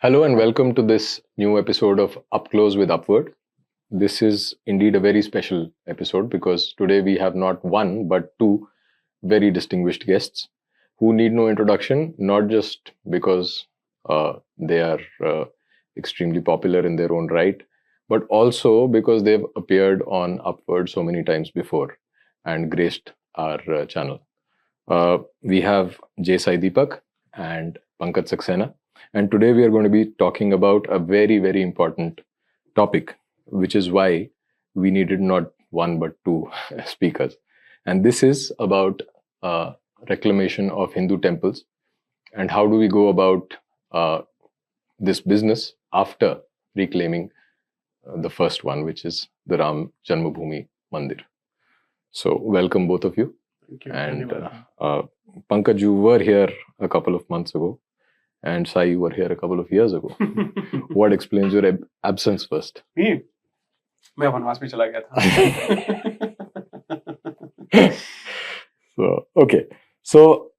Hello and welcome to this new episode of Upclose with Upword. This is indeed a very special episode because today we have not one but two very distinguished guests who need no introduction, not just because they are extremely popular in their own right, but also because they've appeared on Upword so many times before and graced our channel. We have Sai Deepak and Pankaj Saxena. And today we are going to be talking about a very, very important topic, which is why we needed not one but two speakers. And this is about reclamation of Hindu temples and how do we go about this business after reclaiming the first one, which is the Ram Janmabhoomi Mandir. So welcome both of you. Thank you. And Pankaj, you were here a couple of months ago. And Sai, you were here a couple of years ago. What explains your absence first? मैं वनवास में चला गया था. Okay. So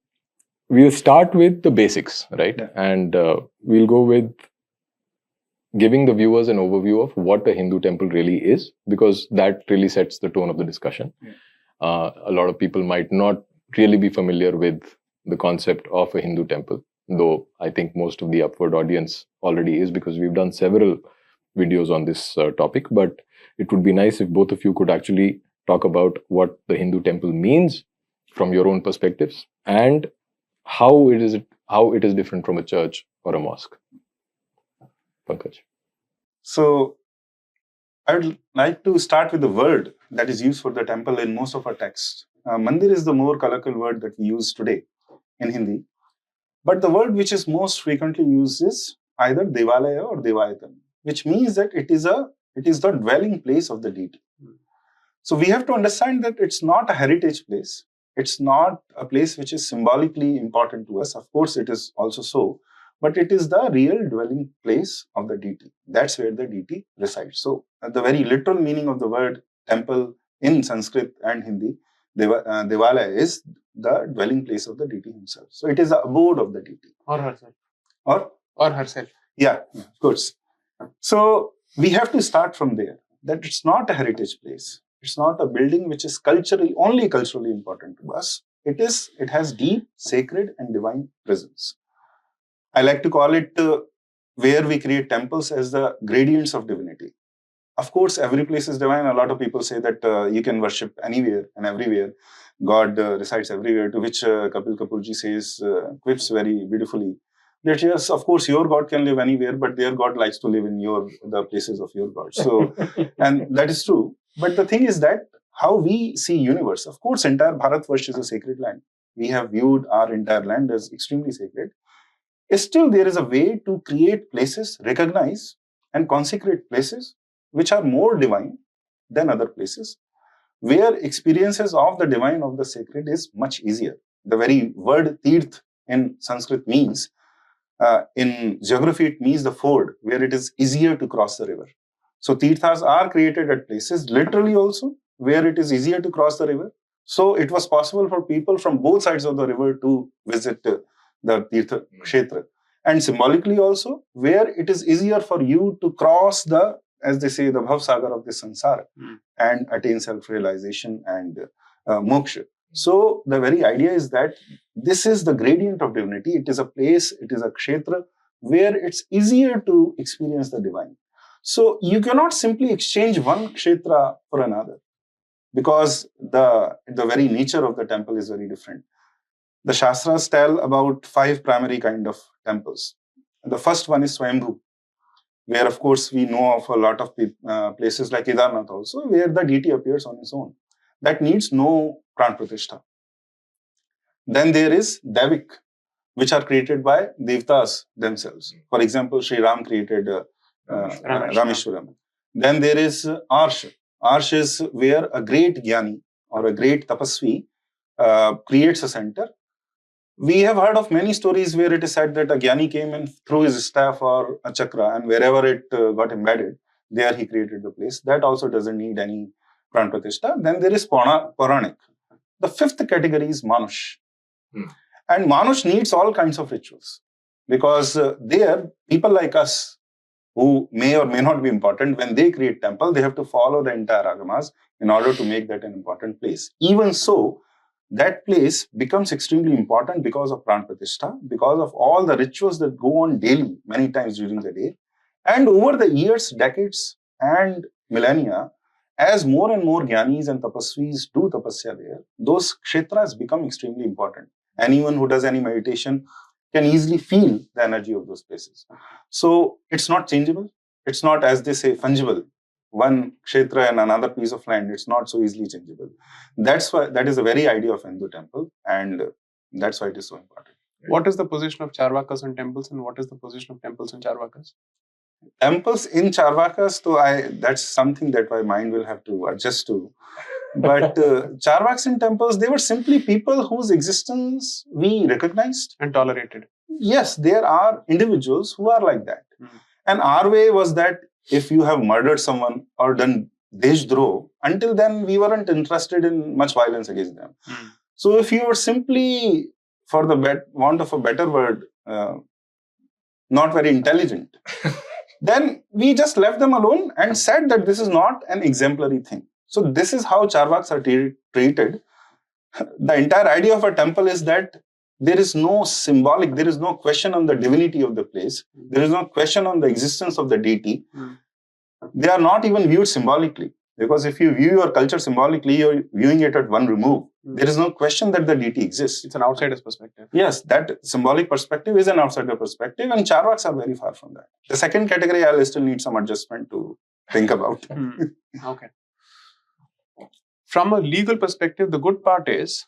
we'll start with the basics, right? Yeah. And we'll go with giving the viewers an overview of what a Hindu temple really is, because that really sets the tone of the discussion. Yeah. A lot of people might not really be familiar with the concept of a Hindu temple, though I think most of the Upward audience already is because we've done several videos on this topic. But it would be nice if both of you could actually talk about what the Hindu temple means from your own perspectives and how it is different from a church or a mosque. Pankaj. So, I would like to start with the word that is used for the temple in most of our texts. Mandir is the more colloquial word that we use today in Hindi. But the word which is most frequently used is either Devalaya or Devayatan, which means that it is the dwelling place of the deity. So we have to understand that it's not a heritage place. It's not a place which is symbolically important to us. Of course, it is also so, but it is the real dwelling place of the deity. That's where the deity resides. So the very literal meaning of the word temple in Sanskrit and Hindi, Devalaya, is the dwelling place of the deity himself. So it is the abode of the deity. Or herself. Or herself. Yeah, of course. So we have to start from there, that it's not a heritage place. It's not a building which is only culturally important to us. It has deep, sacred and divine presence. I like to call it where we create temples as the gradients of divinity. Of course, every place is divine. A lot of people say that you can worship anywhere and everywhere. God resides everywhere, to which Kapil Kapoorji says, quips very beautifully, that yes, of course, your God can live anywhere, but their God likes to live in the places of your God. So, and that is true. But the thing is that how we see universe, of course, entire Bharatvarsh is a sacred land. We have viewed our entire land as extremely sacred. Still, there is a way to create places, recognize and consecrate places which are more divine than other places, where experiences of the divine, of the sacred is much easier. The very word Tirth in Sanskrit means, in geography, it means the ford, where it is easier to cross the river. So Tirthas are created at places, literally also, where it is easier to cross the river. So it was possible for people from both sides of the river to visit the Tirtha Kshetra. And symbolically also, where it is easier for you to cross the, as they say, the Bhav Sagar of the Sansara and attain self-realization and moksha. So the very idea is that this is the gradient of divinity. It is a place, it is a kshetra where it's easier to experience the divine. So you cannot simply exchange one kshetra for another because the very nature of the temple is very different. The Shastras tell about 5 primary kind of temples. The first one is Swayambhu, where of course we know of a lot of places like Kedarnath also, where the deity appears on his own. That needs no pran pratishtha. Then there is Devik, which are created by Devtas themselves. For example, Sri Ram created Rameshwaram. Then there is Arsh. Arsh is where a great Jnani or a great Tapasvi creates a center. We have heard of many stories where it is said that a Jnani came and threw his staff or a chakra, and wherever it got embedded, there he created the place. That also doesn't need any pran pratishtha. Then there is Puranik. The 5th category is Manush. And Manush needs all kinds of rituals. because there, people like us, who may or may not be important, when they create temple, they have to follow the entire agamas in order to make that an important place. Even so, that place becomes extremely important because of Pran Pratishtha, because of all the rituals that go on daily, many times during the day. And over the years, decades, and millennia, as more and more Gyanis and Tapasvis do tapasya there, those kshetras become extremely important. Anyone who does any meditation can easily feel the energy of those places. So it's not changeable. It's not, as they say, fungible. One kshetra and another piece of land, it's not so easily changeable. That's why that is the very idea of Hindu temple, and that's why it is so important. What is the position of Charvakas and temples, and what is the position of temples and Charvakas? Temples in Charvakas, so that's something that my mind will have to adjust to. But Charvaks and temples, they were simply people whose existence we recognized and tolerated. Yes, there are individuals who are like that. And our way was that if you have murdered someone or done deshdroh, until then we weren't interested in much violence against them. So if you were simply, for the want of a better word, not very intelligent, then we just left them alone and said that this is not an exemplary thing. So this is how Charvaks are treated. The entire idea of a temple is that there is no symbolic, there is no question on the divinity of the place. There is no question on the existence of the deity. They are not even viewed symbolically. Because if you view your culture symbolically, you're viewing it at one remove. There is no question that the deity exists. It's an outsider's perspective. Yes, that symbolic perspective is an outsider perspective, and Charvaks are very far from that. The second category, I'll still need some adjustment to think about. Okay. From a legal perspective, the good part is,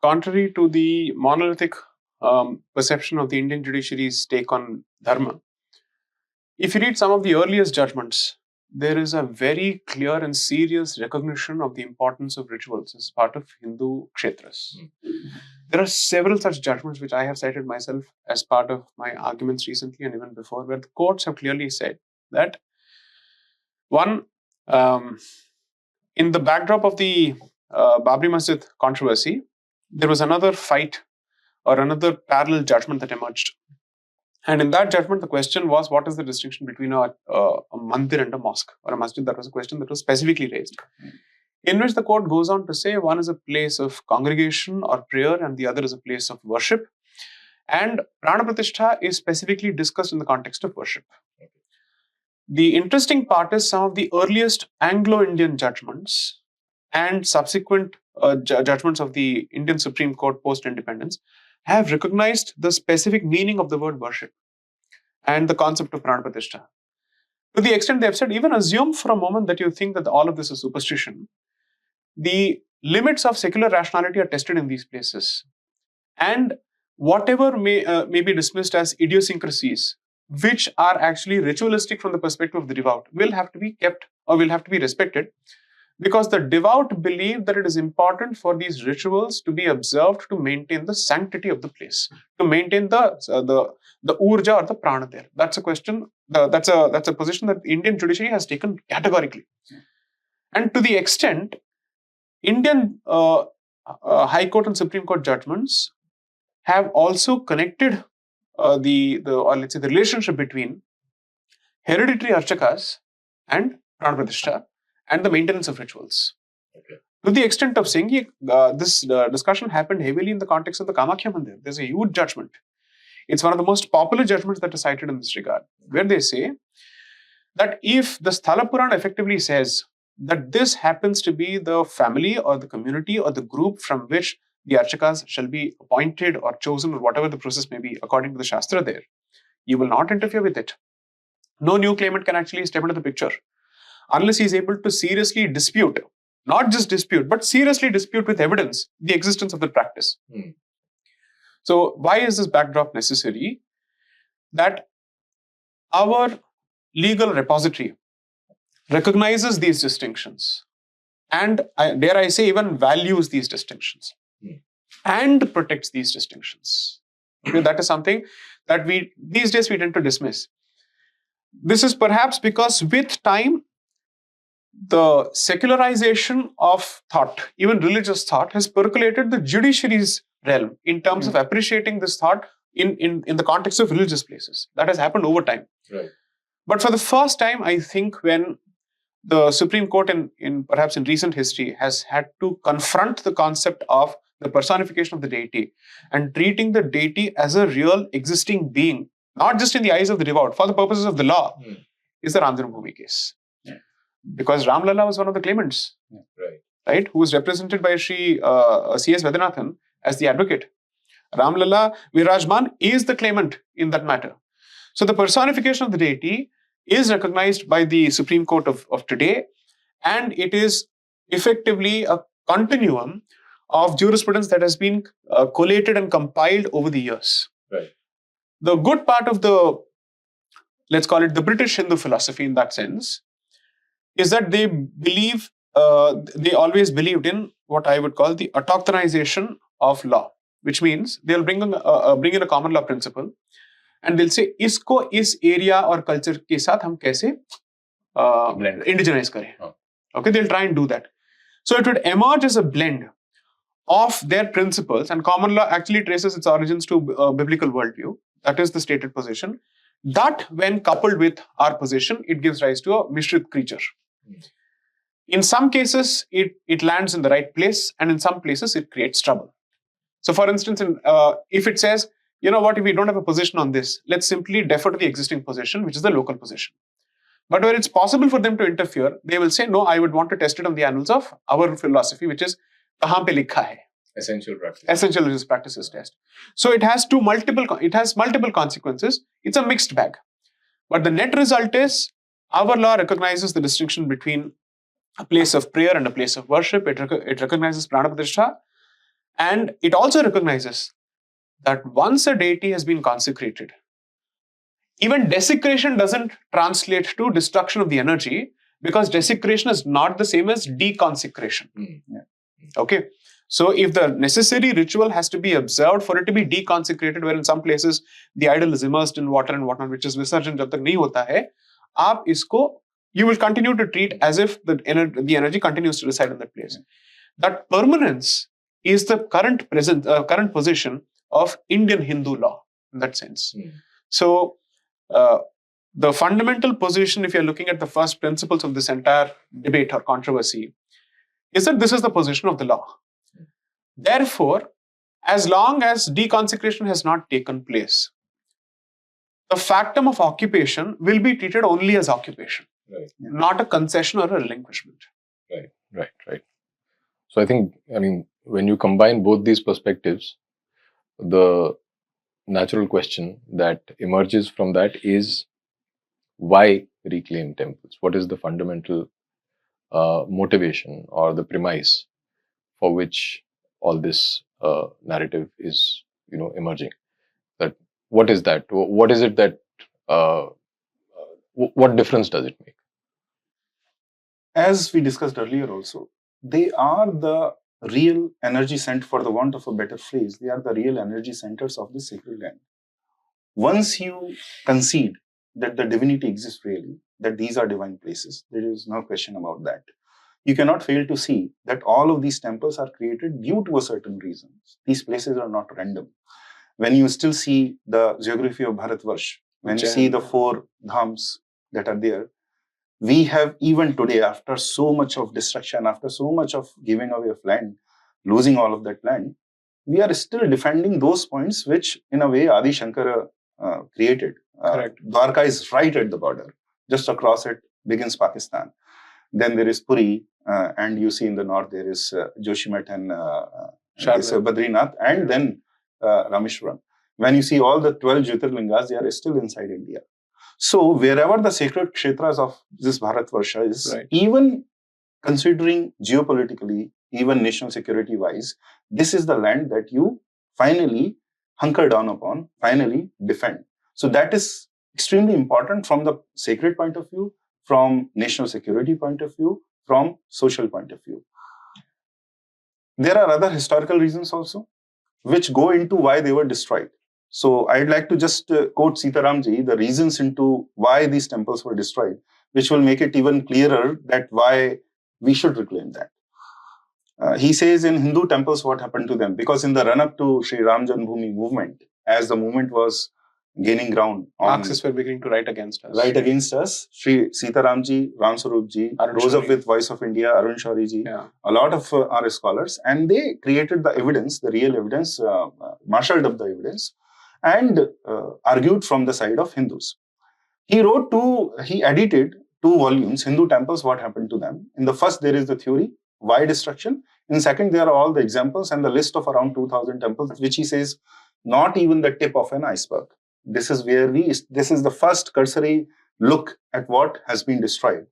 contrary to the monolithic perception of the Indian judiciary's take on dharma, if you read some of the earliest judgments, there is a very clear and serious recognition of the importance of rituals as part of Hindu kshetras. There are several such judgments which I have cited myself as part of my arguments recently and even before, where the courts have clearly said that, one, in the backdrop of the Babri Masjid controversy, there was another fight or another parallel judgment that emerged. And in that judgment, the question was, what is the distinction between a mandir and a mosque, or a masjid? That was a question that was specifically raised. In which the court goes on to say one is a place of congregation or prayer and the other is a place of worship. And Prana Pratishtha is specifically discussed in the context of worship. The interesting part is some of the earliest Anglo-Indian judgments and subsequent judgments of the Indian Supreme Court post-independence have recognized the specific meaning of the word worship and the concept of Prana Pratishtha. To the extent they have said, even assume for a moment that you think that all of this is superstition, the limits of secular rationality are tested in these places. And whatever may be dismissed as idiosyncrasies, which are actually ritualistic from the perspective of the devout, will have to be kept or will have to be respected, because the devout believe that it is important for these rituals to be observed to maintain the sanctity of the place, to maintain the urja or the prana there. That's a question. That's a position that the Indian judiciary has taken categorically. And to the extent, Indian High Court and Supreme Court judgments have also connected the relationship between hereditary archakas and Prana Pratishtha and the maintenance of rituals. To the extent of saying, this discussion happened heavily in the context of the Kamakhya Mandir. There's a huge judgment. It's one of the most popular judgments that are cited in this regard, where they say that if the Sthala Purana effectively says that this happens to be the family or the community or the group from which the archakas shall be appointed or chosen, or whatever the process may be according to the Shastra there, you will not interfere with it. No new claimant can actually step into the picture unless he is able to seriously dispute, not just dispute, but seriously dispute with evidence the existence of the practice. So why is this backdrop necessary? That our legal repository recognizes these distinctions and, dare I say, even values these distinctions and protects these distinctions. Okay, that is something that these days we tend to dismiss. This is perhaps because with time, the secularization of thought, even religious thought, has percolated the judiciary's realm in terms of appreciating this thought in the context of religious places. That has happened over time. Right. But for the first time, I think when the Supreme Court perhaps in recent history has had to confront the concept of the personification of the deity and treating the deity as a real existing being, not just in the eyes of the devout, for the purposes of the law, is the Ram Janmabhoomi case. Yeah. Because Ram Lalla was one of the claimants, right? Who was represented by Sri C.S. Vedyanathan as the advocate. Ram Lalla Virajman is the claimant in that matter. So the personification of the deity is recognized by the Supreme Court of today, and it is effectively a continuum of jurisprudence that has been collated and compiled over the years. Right. The good part of the, let's call it the British Hindu philosophy in that sense, is that they believe, they always believed in what I would call the autochthonization of law, which means they'll bring in a common law principle and they'll say, isko is area or culture ke saath hum kaise indigenize kare. Okay, they'll try and do that. So it would emerge as a blend of their principles, and common law actually traces its origins to biblical worldview. That is the stated position. That, when coupled with our position, it gives rise to a Mishrit creature. In some cases, it lands in the right place, and in some places, it creates trouble. So, for instance, if it says, you know what, if we don't have a position on this, let's simply defer to the existing position, which is the local position. But where it's possible for them to interfere, they will say, no, I would want to test it on the annals of our philosophy, which is kahan pe likha hai. Essential practice. Essential religious practices test. So it has multiple consequences. It's a mixed bag. But the net result is our law recognizes the distinction between a place of prayer and a place of worship. It recognizes prana pratishtha, and it also recognizes that once a deity has been consecrated, even desecration doesn't translate to destruction of the energy, because desecration is not the same as deconsecration. Okay. So if the necessary ritual has to be observed for it to be deconsecrated, where in some places the idol is immersed in water and whatnot, which is visarjan jab tak nahi hota hai, you will continue to treat as if the energy continues to reside in that place. That permanence is the current position of Indian Hindu law in that sense. So the fundamental position, if you're looking at the first principles of this entire debate or controversy, is that this is the position of the law. Therefore, as long as deconsecration has not taken place, the factum of occupation will be treated only as occupation, not a concession or a relinquishment. Right. So I think, when you combine both these perspectives, the natural question that emerges from that is, why reclaim temples? What is the fundamental motivation or the premise for which all this narrative is, emerging? That what is that? What is it that? What difference does it make? As we discussed earlier, also, they are the real energy center, for the want of a better phrase. They are the real energy centers of the sacred land. Once you concede that the divinity exists really, that these are divine places, there is no question about that. You cannot fail to see that all of these temples are created due to a certain reason. These places are not random. When you still see the geography of Bharatvarsh, when you see the 4 dhams that are there, we have even today, after so much of destruction, after so much of giving away of land, losing all of that land, we are still defending those points which, in a way, Adi Shankara created. Dwarka is right at the border. Just across it begins Pakistan. Then there is Puri, and you see in the north there is Joshimath and Badrinath, and then Rameshwaram. When you see all the 12 Jyotirlingas, they are still inside India. So wherever the sacred kshetras of this Bharatvarsha is, even considering geopolitically, even national security wise, this is the land that you finally hunker down upon, finally defend. So that is extremely important from the sacred point of view, from national security point of view, from social point of view. There are other historical reasons also, which go into why they were destroyed. So I'd like to just quote Sitaramji, the reasons into why these temples were destroyed, which will make it even clearer that why we should reclaim that. He says in Hindu temples what happened to them, because in the run-up to Sri Ram Janmabhoomi movement as the movement was gaining ground. Marxists were beginning to write against us. Right against us. Sri Sitaramji, Ramswarupji rose up with Voice of India, Arun Shauriji, a lot of our scholars, and they created the evidence, the real evidence, marshaled up the evidence, and argued from the side of Hindus. He edited 2 volumes, Hindu Temples, What Happened to Them. In the first, there is the theory, why destruction. In second, there are all the examples and the list of around 2,000 temples, which he says, not even the tip of an iceberg. This is the first cursory look at what has been destroyed.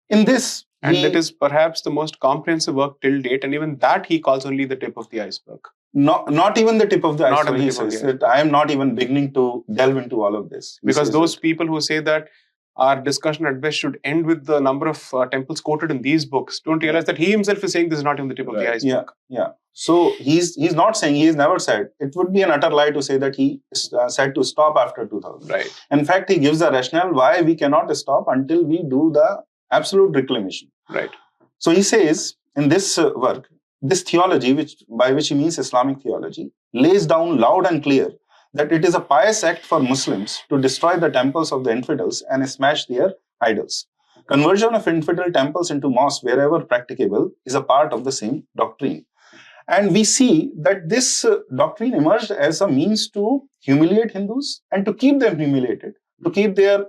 In this, and that is perhaps the most comprehensive work till date, and even that he calls only the tip of the iceberg. Not even the tip of the iceberg. He says that I am not even beginning to delve into all of this. Because those people who say that our discussion at best should end with the number of temples quoted in these books don't realize that he himself is saying this is not even the tip of the iceberg. Yeah. So he's not saying, he has never said. It would be an utter lie to say that he said to stop after 2000. Right. In fact, he gives the rationale why we cannot stop until we do the absolute reclamation. Right. So he says in this work, this theology, by which he means Islamic theology, lays down loud and clear that it is a pious act for Muslims to destroy the temples of the infidels and smash their idols. Conversion of infidel temples into mosques wherever practicable is a part of the same doctrine. And we see that this doctrine emerged as a means to humiliate Hindus and to keep them humiliated, to keep their,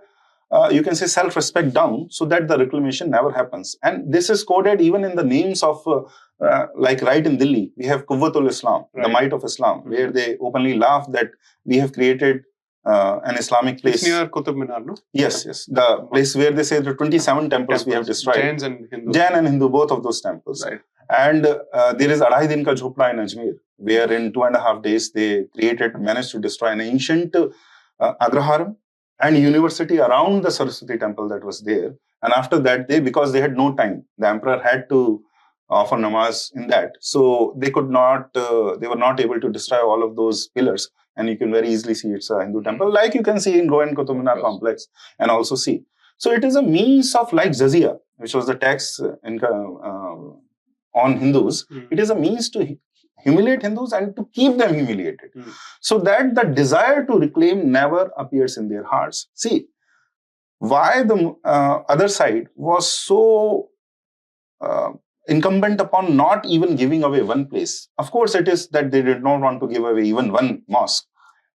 you can say, self-respect down so that the reclamation never happens. And this is coded even in the names of, like right in Delhi, we have Quwwatul Islam, the might of Islam, where they openly laugh that we have created an Islamic place. It's near Qutub Minar, no? Yes. The place where they say the 27 temples we have destroyed. Jains and Hindu. Jain and Hindu, both of those temples. Right. And there is Adhai Din Ka Jhopda in Ajmer, where in 2.5 days they managed to destroy an ancient Agraharam and university around the Saraswati temple that was there. And after that, because they had no time, the emperor had to offer namaz in that. So they were not able to destroy all of those pillars. And you can very easily see it's a Hindu temple, like you can see in Goan Qutub Minar complex and also see. So it is a means of, like jizya, which was the tax on Hindus. It is a means to humiliate Hindus and to keep them humiliated. So that the desire to reclaim never appears in their hearts. See, why the other side was so incumbent upon not even giving away one place. Of course, it is that they did not want to give away even one mosque.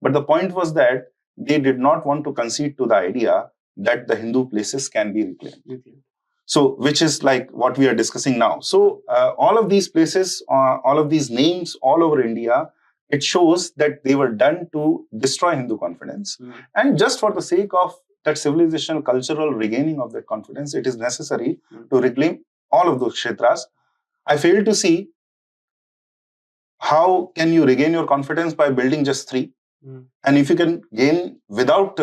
But the point was that they did not want to concede to the idea that the Hindu places can be reclaimed. So, which is like what we are discussing now. So, all of these places, all of these names all over India, it shows that they were done to destroy Hindu confidence. And just for the sake of that civilizational, cultural regaining of that confidence, it is necessary to reclaim all of those kshetras. I fail to see how can you regain your confidence by building just 3. And if you can gain without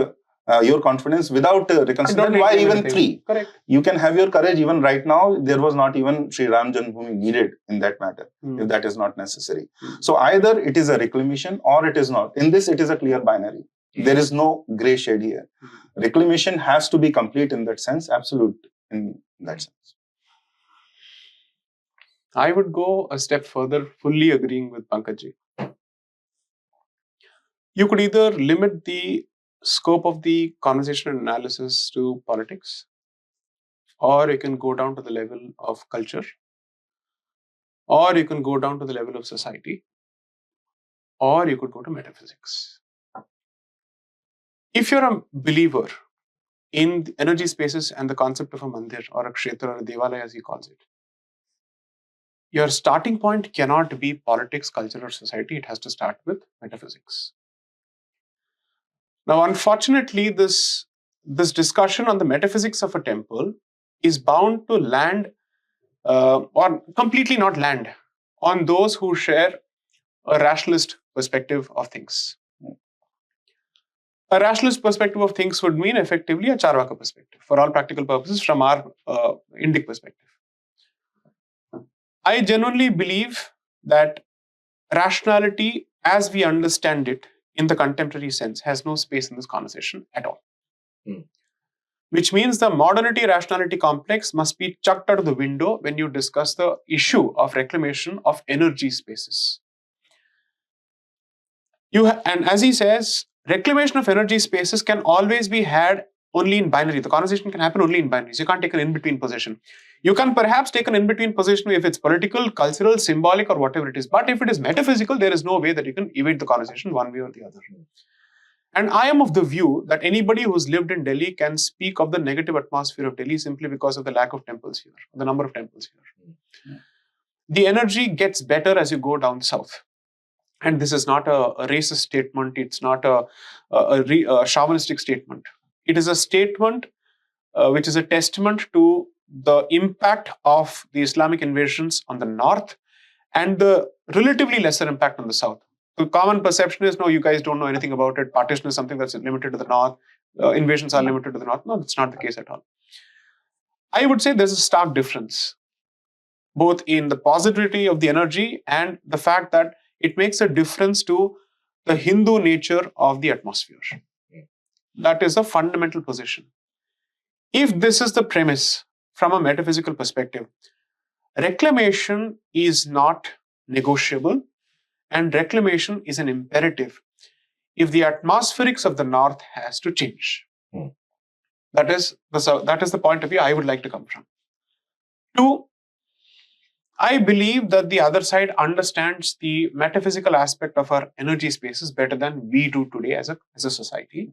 your confidence, without reconciliation, why even 3? Correct. You can have your courage even right now. There was not even Sri Ram Janmabhoomi needed in that matter, if that is not necessary. So either it is a reclamation or it is not. In this, it is a clear binary. There is no gray shade here. Reclamation has to be complete in that sense, absolute in that sense. I would go a step further, fully agreeing with Pankaj. You could either limit the scope of the conversation and analysis to politics, or you can go down to the level of culture, or you can go down to the level of society, or you could go to metaphysics. If you're a believer in the energy spaces and the concept of a mandir or a kshetra or a devalaya as he calls it, your starting point cannot be politics, culture or society. It has to start with metaphysics. Now, unfortunately, this discussion on the metaphysics of a temple is bound to land or completely not land on those who share a rationalist perspective of things. A rationalist perspective of things would mean effectively a Charvaka perspective for all practical purposes from our Indic perspective. I genuinely believe that rationality as we understand it in the contemporary sense has no space in this conversation at all. Which means the modernity-rationality complex must be chucked out of the window when you discuss the issue of reclamation of energy spaces. And as he says, reclamation of energy spaces can always be had only in binary. The conversation can happen only in binaries. You can't take an in-between position. You can perhaps take an in-between position if it's political, cultural, symbolic, or whatever it is. But if it is metaphysical, there is no way that you can evade the conversation one way or the other. And I am of the view that anybody who's lived in Delhi can speak of the negative atmosphere of Delhi simply because of the lack of temples here, the number of temples here. The energy gets better as you go down south. And this is not a racist statement. It's not a chauvinistic statement. It is a statement which is a testament to the impact of the Islamic invasions on the north and the relatively lesser impact on the south. The common perception is, no, you guys don't know anything about it. Partition is something that's limited to the north. Invasions are limited to the north. No, that's not the case at all. I would say there's a stark difference, both in the positivity of the energy and the fact that it makes a difference to the Hindu nature of the atmosphere. That is a fundamental position. If this is the premise from a metaphysical perspective, reclamation is not negotiable and reclamation is an imperative if the atmospherics of the north has to change. That is the point of view I would like to come from. 2, I believe that the other side understands the metaphysical aspect of our energy spaces better than we do today as a society.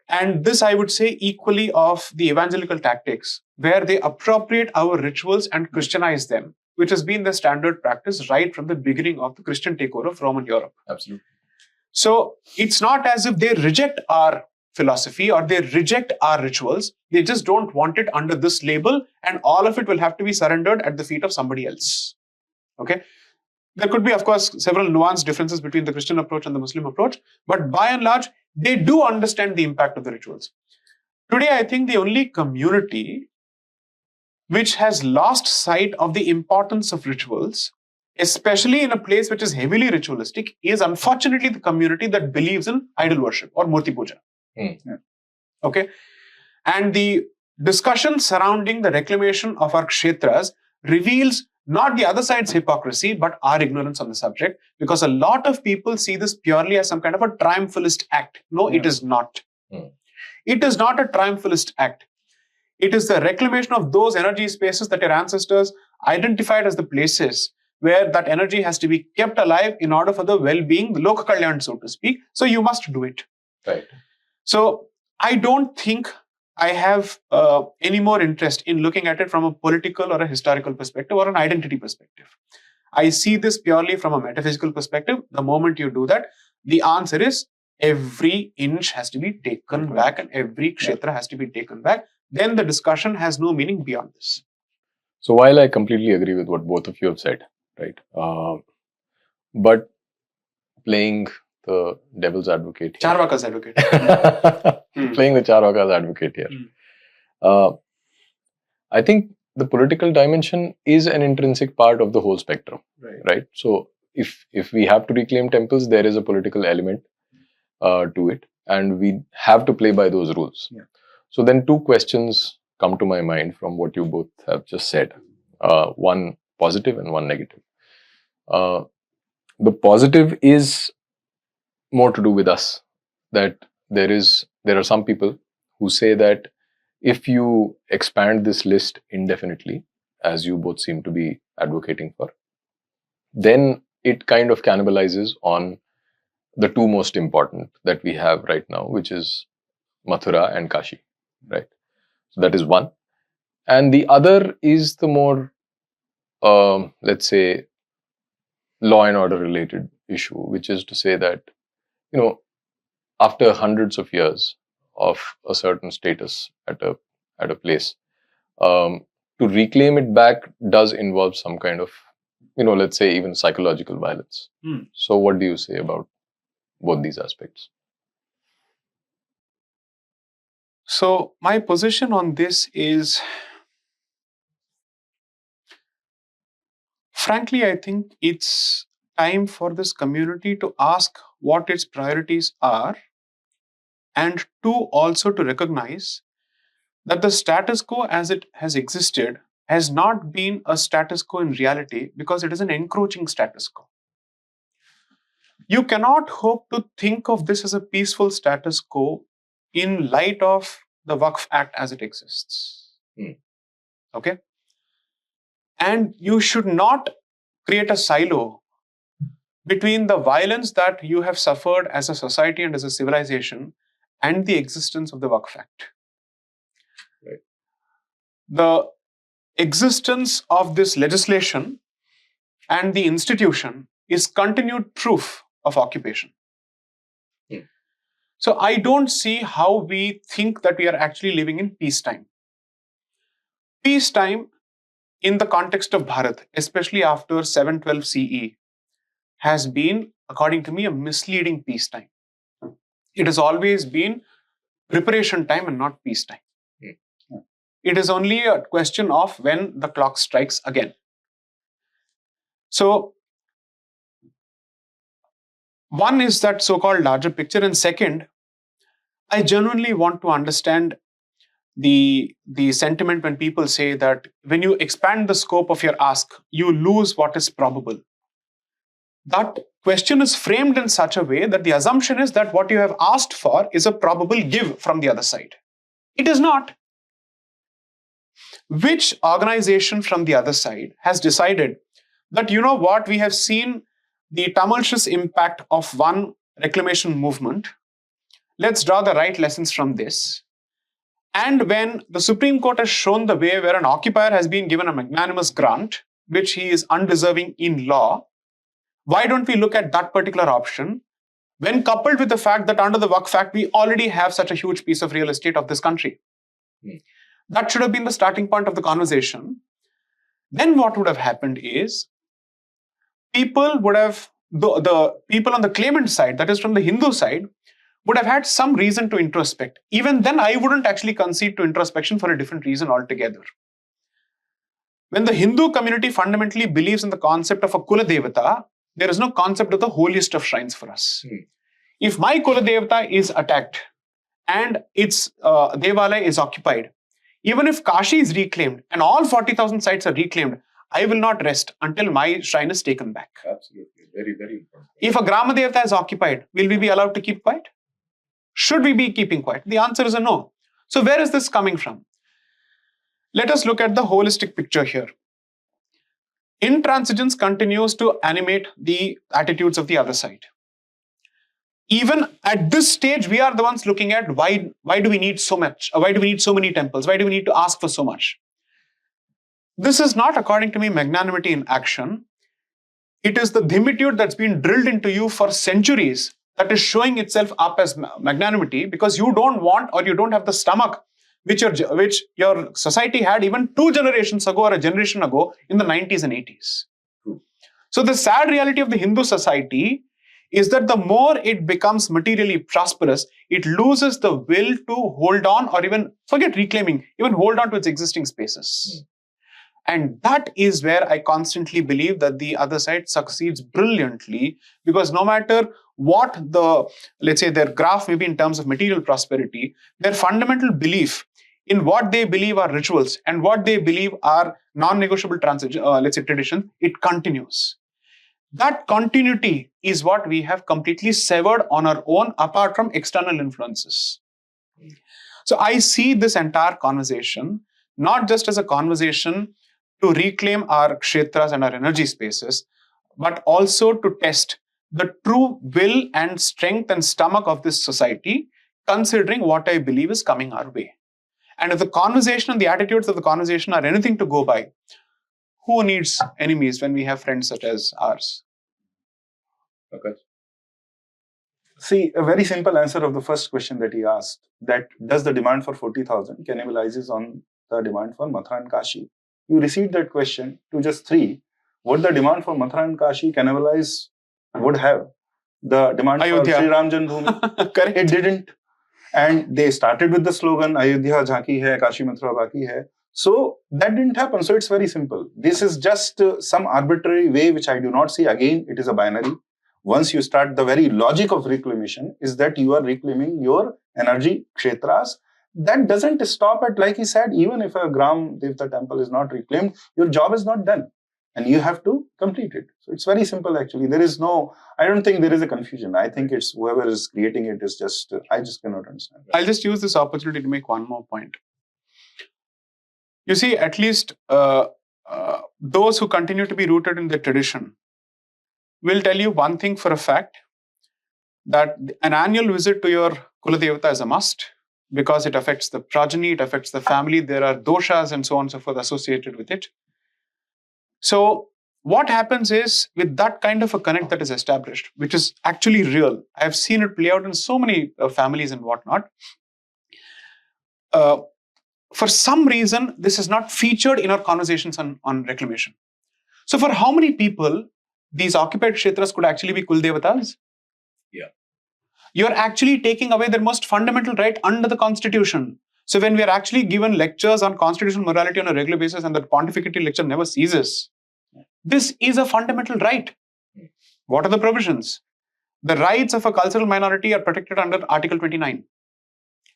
And this, I would say, equally of the evangelical tactics, where they appropriate our rituals and Christianize them, which has been the standard practice right from the beginning of the Christian takeover of Roman Europe. Absolutely. So it's not as if they reject our philosophy or they reject our rituals. They just don't want it under this label, and all of it will have to be surrendered at the feet of somebody else. Okay? There could be, of course, several nuanced differences between the Christian approach and the Muslim approach, but by and large, they do understand the impact of the rituals. Today, I think the only community which has lost sight of the importance of rituals, especially in a place which is heavily ritualistic, is unfortunately the community that believes in idol worship or murti puja. Okay? And the discussion surrounding the reclamation of our kshetras reveals not the other side's hypocrisy, but our ignorance on the subject, because a lot of people see this purely as some kind of a triumphalist act. No, it is not. It is not a triumphalist act. It is the reclamation of those energy spaces that your ancestors identified as the places where that energy has to be kept alive in order for the well-being, the Lok Kalyan, so to speak. So you must do it. Right. So I don't think I have any more interest in looking at it from a political or a historical perspective or an identity perspective. I see this purely from a metaphysical perspective. The moment you do that, the answer is every inch has to be taken back and every kshetra has to be taken back. Then the discussion has no meaning beyond this. So while I completely agree with what both of you have said, right, but playing the devil's advocate here. Charvaka's advocate. Playing the Charvaka's advocate here. I think the political dimension is an intrinsic part of the whole spectrum. Right? So if we have to reclaim temples, there is a political element to it, and we have to play by those rules. So then 2 questions come to my mind from what you both have just said. One positive and one negative. The positive is more to do with us, that there are some people who say that if you expand this list indefinitely, as you both seem to be advocating for, then it kind of cannibalizes on the 2 most important that we have right now, which is Mathura and Kashi, right? So that is one. And the other is the more, let's say, law and order related issue, which is to say that, after hundreds of years of a certain status at a place, to reclaim it back does involve some kind of, let's say, even psychological violence. So what do you say about both these aspects? So my position on this is, frankly, I think it's time for this community to ask what its priorities are, and 2, also to recognize that the status quo as it has existed has not been a status quo in reality, because it is an encroaching status quo. you cannot hope to think of this as a peaceful status quo in light of the Waqf Act as it exists. Okay? And you should not create a silo between the violence that you have suffered as a society and as a civilization and the existence of the Waqf Act. Right. The existence of this legislation and the institution is continued proof of occupation. So I don't see how we think that we are actually living in peacetime. Peacetime in the context of Bṛhat, especially after 712 CE, has been, according to me, a misleading peacetime. It has always been preparation time and not peacetime. It is only a question of when the clock strikes again. So, one is that so-called larger picture, and second, I genuinely want to understand the sentiment when people say that when you expand the scope of your ask, you lose what is probable. That question is framed in such a way that the assumption is that what you have asked for is a probable give from the other side. It is not. Which organization from the other side has decided that, you know what, we have seen the tumultuous impact of one reclamation movement. Let's draw the right lessons from this. And when the Supreme Court has shown the way where an occupier has been given a magnanimous grant, which he is undeserving in law, why don't we look at that particular option when coupled with the fact that under the Waqf Act, we already have such a huge piece of real estate of this country? That should have been the starting point of the conversation. Then what would have happened is people would have, the people on the claimant side, that is from the Hindu side, would have had some reason to introspect. Even then, I wouldn't actually concede to introspection for a different reason altogether. When the Hindu community fundamentally believes in the concept of a Kula Devata, there is no concept of the holiest of shrines for us. If my Kula Devata is attacked and its Devalaya is occupied, even if Kashi is reclaimed and all 40,000 sites are reclaimed, I will not rest until my shrine is taken back. Absolutely. Very, very important. If a Grama Devata is occupied, will we be allowed to keep quiet? Should we be keeping quiet? The answer is a no. So where is this coming from? Let us look at the holistic picture here. Intransigence continues to animate the attitudes of the other side. Even at this stage, we are the ones looking at why do we need so much? Why do we need so many temples? Why do we need to ask for so much? This is not, according to me, magnanimity in action. It is the dhimitude that's been drilled into you for centuries that is showing itself up as magnanimity because you don't want or you don't have the stomach which your society had even 2 generations ago or a generation ago in the 90s and 80s. So the sad reality of the Hindu society is that the more it becomes materially prosperous, it loses the will to hold on or even, forget reclaiming, even hold on to its existing spaces. And that is where I constantly believe that the other side succeeds brilliantly, because no matter what let's say their graph may be in terms of material prosperity, their fundamental belief in what they believe are rituals and what they believe are non-negotiable let's say tradition, it continues. That continuity is what we have completely severed on our own apart from external influences. So I see this entire conversation not just as a conversation to reclaim our kshetras and our energy spaces, but also to test the true will and strength and stomach of this society, considering what I believe is coming our way. And if the conversation and the attitudes of the conversation are anything to go by, who needs enemies when we have friends such as ours? Okay. See, a very simple answer of the first question that he asked, that does the demand for 40,000 cannibalizes on the demand for Mathura and Kashi? You received that question to just 3. Would the demand for Mathura and Kashi cannibalize would have the demand Ayodhya. for Sri Ram Janmasthan? Correct. It didn't. And they started with the slogan, Ayodhya Jhanki hai, Kashi Mathura Baki hai. So that didn't happen. So it's very simple. This is just some arbitrary way which I do not see. Again, it is a binary. Once you start, the very logic of reclamation is that you are reclaiming your energy, kshetras. That doesn't stop at, like he said, even if a Gram Devta temple is not reclaimed, your job is not done. and you have to complete it. So it's very simple actually. I don't think there is a confusion. I think it's whoever is creating it is just, I just cannot understand. I'll just use this opportunity to make one more point. You see, at least those who continue to be rooted in the tradition will tell you one thing for a fact, that an annual visit to your Kuladevata is a must, because it affects the progeny, it affects the family, there are doshas and so on and so forth associated with it. So what happens is, with that kind of a connect that is established, which is actually real, I've seen it play out in so many families and whatnot, for some reason, this is not featured in our conversations on reclamation. So for how many people these occupied kshetras could actually be Kuldevatas? Yeah. You're actually taking away their most fundamental right under the constitution. So when we are actually given lectures on constitutional morality on a regular basis and the pontificate lecture never ceases, this is a fundamental right. What are the provisions? The rights of a cultural minority are protected under Article 29.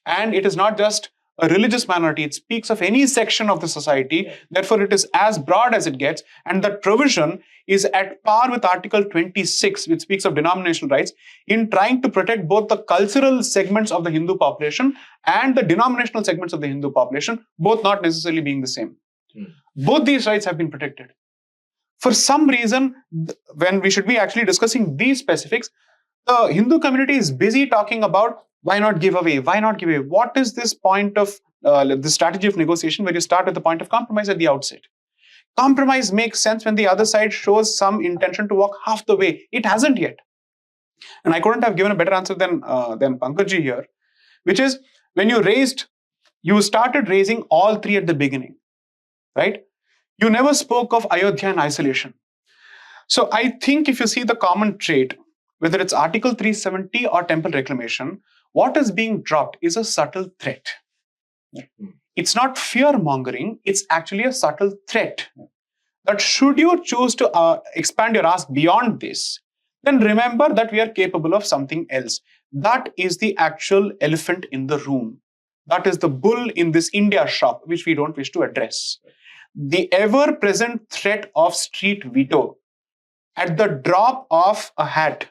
And it is not just a religious minority, it speaks of any section of the society. Therefore, it is as broad as it gets. And that provision is at par with Article 26, which speaks of denominational rights, in trying to protect both the cultural segments of the Hindu population and the denominational segments of the Hindu population, both not necessarily being the same. Both these rights have been protected. For some reason, when we should be actually discussing these specifics, the Hindu community is busy talking about why not give away? Why not give away? What is this point of the strategy of negotiation where you start with the point of compromise at the outset? Compromise makes sense when the other side shows some intention to walk half the way. It hasn't yet. And I couldn't have given a better answer than Pankajji here, which is when you started raising all three at the beginning, right? You never spoke of Ayodhya in isolation. So I think if you see the common trait, whether it's Article 370 or temple reclamation, what is being dropped is a subtle threat. It's not fear-mongering, it's actually a subtle threat. That should you choose to expand your ask beyond this, then remember that we are capable of something else. That is the actual elephant in the room. That is the bull in this India shop, which we don't wish to address. The ever-present threat of street veto at the drop of a hat,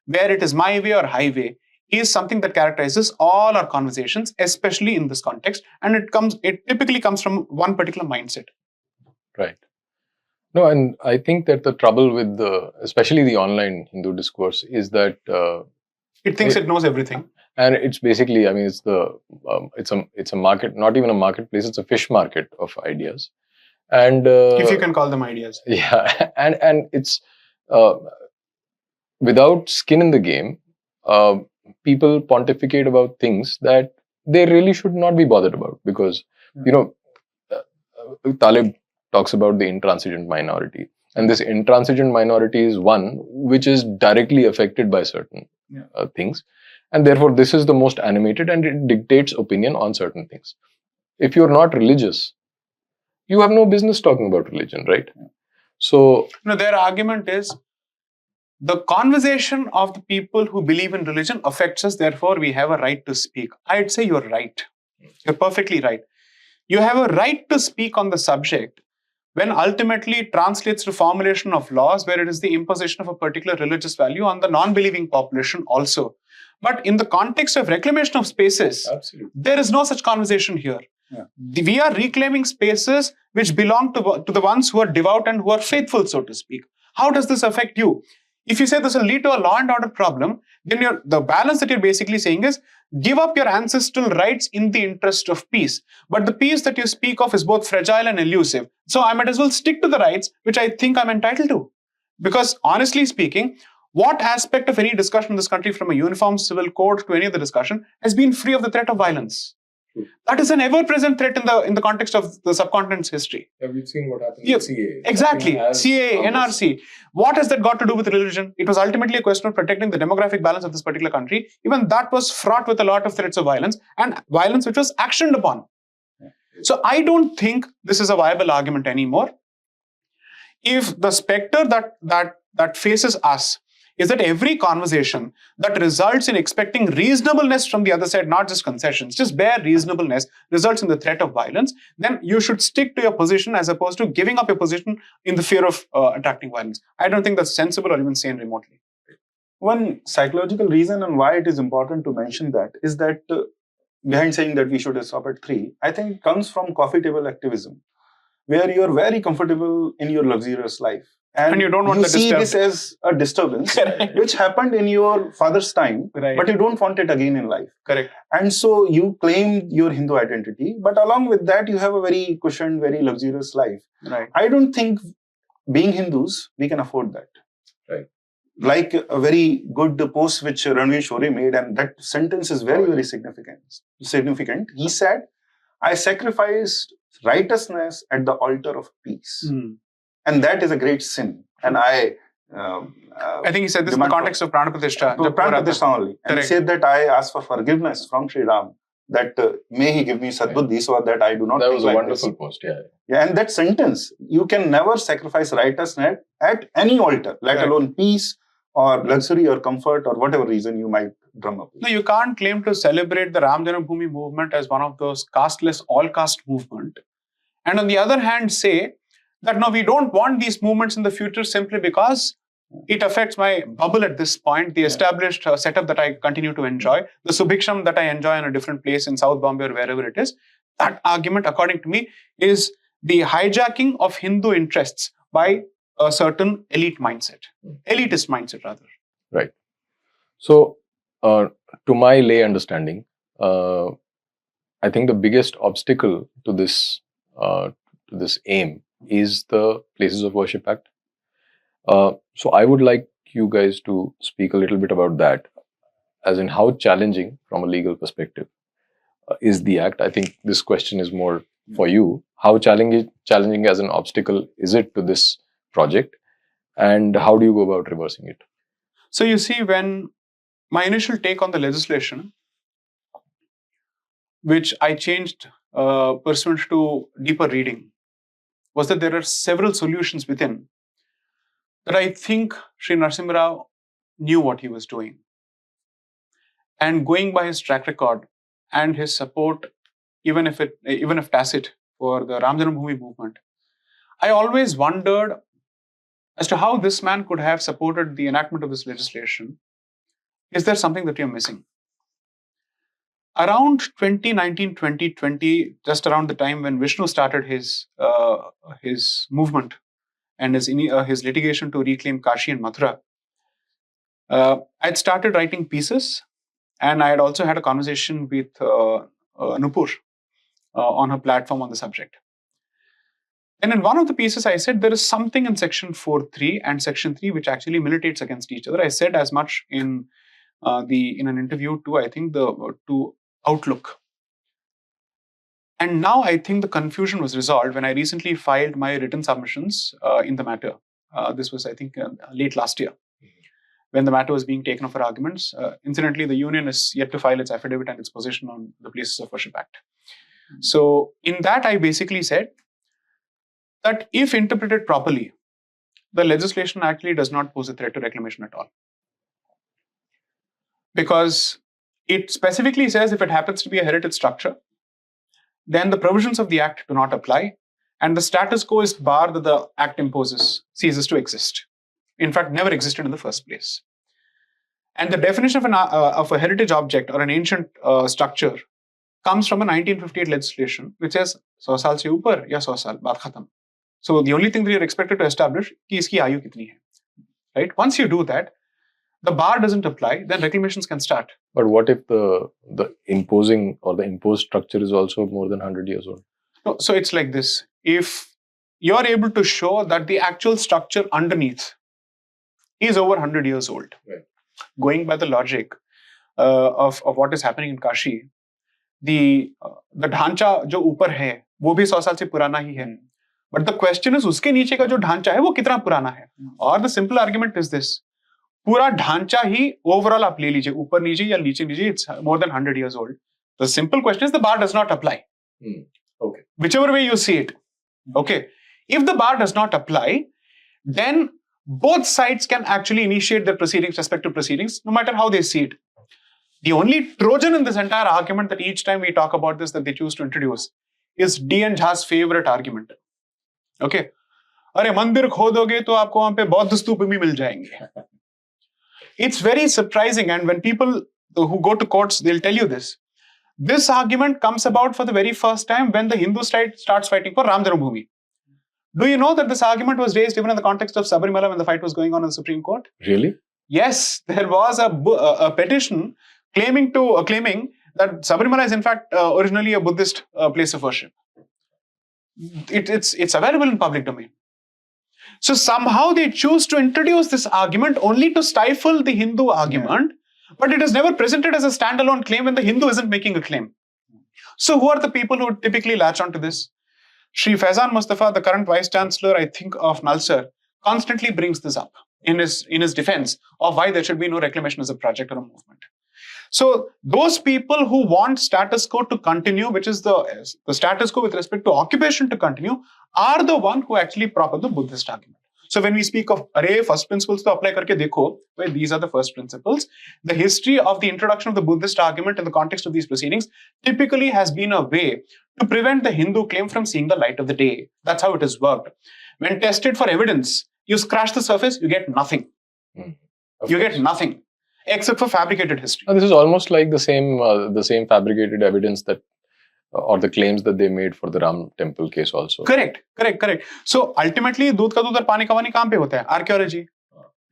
where it is my way or highway, is something that characterizes all our conversations, especially in this context. And it typically comes from one particular mindset. Right. No, and I think that the trouble with especially the online Hindu discourse is that it thinks it knows everything. And it's basically, I mean, it's a market, not even a marketplace, it's a fish market of ideas. And if you can call them ideas. Yeah, and it's without skin in the game, people pontificate about things that they really should not be bothered about, because Taleb talks about the intransigent minority, and this intransigent minority is one which is directly affected by certain things, and therefore this is the most animated and it dictates opinion on certain things. If you're not religious, you have no business talking about religion, right? So their argument is the conversation of the people who believe in religion affects us, therefore we have a right to speak. I'd say you're right. You're perfectly right. You have a right to speak on the subject when ultimately it translates to formulation of laws where it is the imposition of a particular religious value on the non-believing population also. But in the context of reclamation of spaces, absolutely, there is no such conversation here. Yeah. We are reclaiming spaces which belong to the ones who are devout and who are faithful, so to speak. How does this affect you? If you say this will lead to a law and order problem, then the balance that you're basically saying is give up your ancestral rights in the interest of peace. But the peace that you speak of is both fragile and elusive. So I might as well stick to the rights which I think I'm entitled to. Because honestly speaking, what aspect of any discussion in this country, from a uniform civil code to any other discussion, has been free of the threat of violence? That is an ever-present threat in the context of the subcontinent's history. Yeah, we've seen what happened with CAA. Exactly. CAA, NRC. What has that got to do with religion? It was ultimately a question of protecting the demographic balance of this particular country. Even that was fraught with a lot of threats of violence, and violence which was actioned upon. So I don't think this is a viable argument anymore. If the specter that faces us is that every conversation that results in expecting reasonableness from the other side, not just concessions, just bare reasonableness, results in the threat of violence, then you should stick to your position as opposed to giving up your position in the fear of attracting violence. I don't think that's sensible or even sane remotely. One psychological reason and why it is important to mention that is that behind saying that we should stop at 3, I think it comes from coffee table activism, where you're very comfortable in your luxurious life. And you don't want you to see disturb. this as a disturbance, which happened in your father's time, Right. but you don't want it again in life. Correct. And so you claim your Hindu identity, but along with that, you have a very cushioned, very luxurious life. Right. I don't think being Hindus, we can afford that. Right. Like a very good post which Ranveer Shore made, and that sentence is very, very significant. He said, I sacrificed righteousness at the altar of peace. And that is a great sin. And I think he said this in the context of Prana Pratishtha. Prana Pratishtha only. And he said that I ask for forgiveness from Sri Ram, that may he give me Sadbuddhi so that I do not That think was a like wonderful this. post, yeah. Yeah, and that sentence, you can never sacrifice righteousness at any altar, let alone peace or luxury or comfort or whatever reason you might drum up. No, you can't claim to celebrate the Ram Janmabhoomi movement as one of those casteless, all-caste movement. And on the other hand, say that no, we don't want these movements in the future simply because it affects my bubble at this point, the established setup that I continue to enjoy, the subhiksham that I enjoy in a different place in South Bombay or wherever it is. That argument, according to me, is the hijacking of Hindu interests by a certain elite mindset, elitist mindset rather. Right. So, to my lay understanding, I think the biggest obstacle to this aim is the Places of Worship Act. So I would like you guys to speak a little bit about that, as in how challenging from a legal perspective is the act. I think this question is more for you. How challenging as an obstacle is it to this project, and how do you go about reversing it? So you see, when my initial take on the legislation, which I changed pursuant to deeper reading, was that there are several solutions within that I think Sri Narasimha Rao knew what he was doing. And going by his track record and his support, even if tacit, for the Ram Janmabhoomi movement, I always wondered as to how this man could have supported the enactment of this legislation. Is there something that you're missing? Around 2019, 2020, just around the time when Vishnu started his movement and his litigation to reclaim Kashi and Mathura, I'd started writing pieces, and I had also had a conversation with Nupur on her platform on the subject. And in one of the pieces, I said there is something in Section 4.3 and Section 3 which actually militates against each other. I said as much in an interview to, I think, to Outlook. And now I think the confusion was resolved when I recently filed my written submissions in the matter. This was, I think, late last year, when the matter was being taken up for arguments. Incidentally, the union is yet to file its affidavit and its position on the Places of Worship Act. So in that, I basically said that if interpreted properly, the legislation actually does not pose a threat to reclamation at all. Because it specifically says if it happens to be a heritage structure, then the provisions of the Act do not apply, and the status quo bar that the Act imposes ceases to exist. In fact, never existed in the first place. And the definition of a heritage object or an ancient structure comes from a 1958 legislation, which says 100 saal se upar ya 100 saal, baat khatam. So the only thing that you're expected to establish is ki ayu kitni hai. Right? Once you do that, the bar doesn't apply, then reclamations can start. But what if the imposing or the imposed structure is also more than 100 years old? No, so it's like this. If you're able to show that the actual structure underneath is over 100 years old, right, going by the logic of what is happening in Kashi, the ढांचा जो ऊपर है वो भी 100 साल से पुराना ही है. But the question is, उसके नीचे का जो ढांचा है वो कितना पुराना है? Or the simple argument is this: पूरा ढांचा ही overall आप ले लीजिए, ऊपर नीचे या नीचे नीचे, it's more than 100 years old. The simple question is, the bar does not apply. Okay. Whichever way you see it. Okay. If the bar does not apply, then both sides can actually initiate their proceedings, respective proceedings, no matter how they see it. The only Trojan in this entire argument that each time we talk about this that they choose to introduce is D.N. Jha's favorite argument. Okay? अरे मंदिर खोदोगे तो आपको वहां पे बौद्ध स्तूप भी मिल जाएंगे. It's very surprising, and when people who go to courts, they'll tell you this. This argument comes about for the very first time when the Hindu side starts fighting for Ram Janmabhoomi. Do you know that this argument was raised even in the context of Sabarimala when the fight was going on in the Supreme Court? Really? Yes, there was a petition claiming that Sabarimala is in fact originally a Buddhist place of worship. It's available in public domain. So somehow they choose to introduce this argument only to stifle the Hindu argument, but it is never presented as a standalone claim when the Hindu isn't making a claim. So who are the people who typically latch onto this? Shri Faizan Mustafa, the current Vice Chancellor, I think, of Nalsar, constantly brings this up in his defense of why there should be no reclamation as a project or a movement. So those people who want status quo to continue, which is the status quo with respect to occupation to continue, are the one who actually prop up the Buddhist argument. So when we speak of first principles to apply karke dekho, well, these are the first principles. The history of the introduction of the Buddhist argument in the context of these proceedings typically has been a way to prevent the Hindu claim from seeing the light of the day. That's how it has worked. When tested for evidence, you scratch the surface, you get nothing. You get nothing. Except for fabricated history. This is almost like the same fabricated evidence that, or the claims that they made for the Ram Temple case also. Correct. So ultimately, दूध का दूध और पानी का पानी कहाँ पे होता है? Archaeology.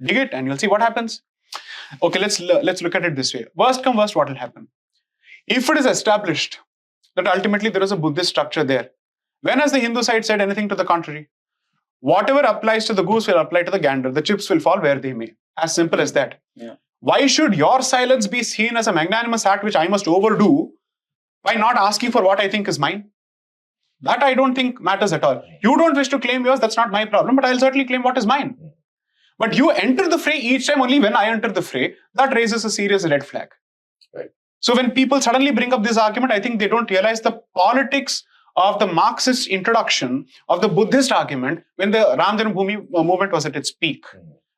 Dig it and you'll see what happens. Okay, let's look at it this way. Worst come worst, what will happen? If it is established that ultimately there is a Buddhist structure there, when has the Hindu side said anything to the contrary? Whatever applies to the goose will apply to the gander. The chips will fall where they may. As simple as that. Yeah. Why should your silence be seen as a magnanimous act which I must overdo by not asking for what I think is mine? That I don't think matters at all. You don't wish to claim yours, that's not my problem, but I'll certainly claim what is mine. But you enter the fray each time only when I enter the fray, that raises a serious red flag. Right. So when people suddenly bring up this argument, I think they don't realize the politics of the Marxist introduction of the Buddhist argument when the Ram Janmabhoomi movement was at its peak.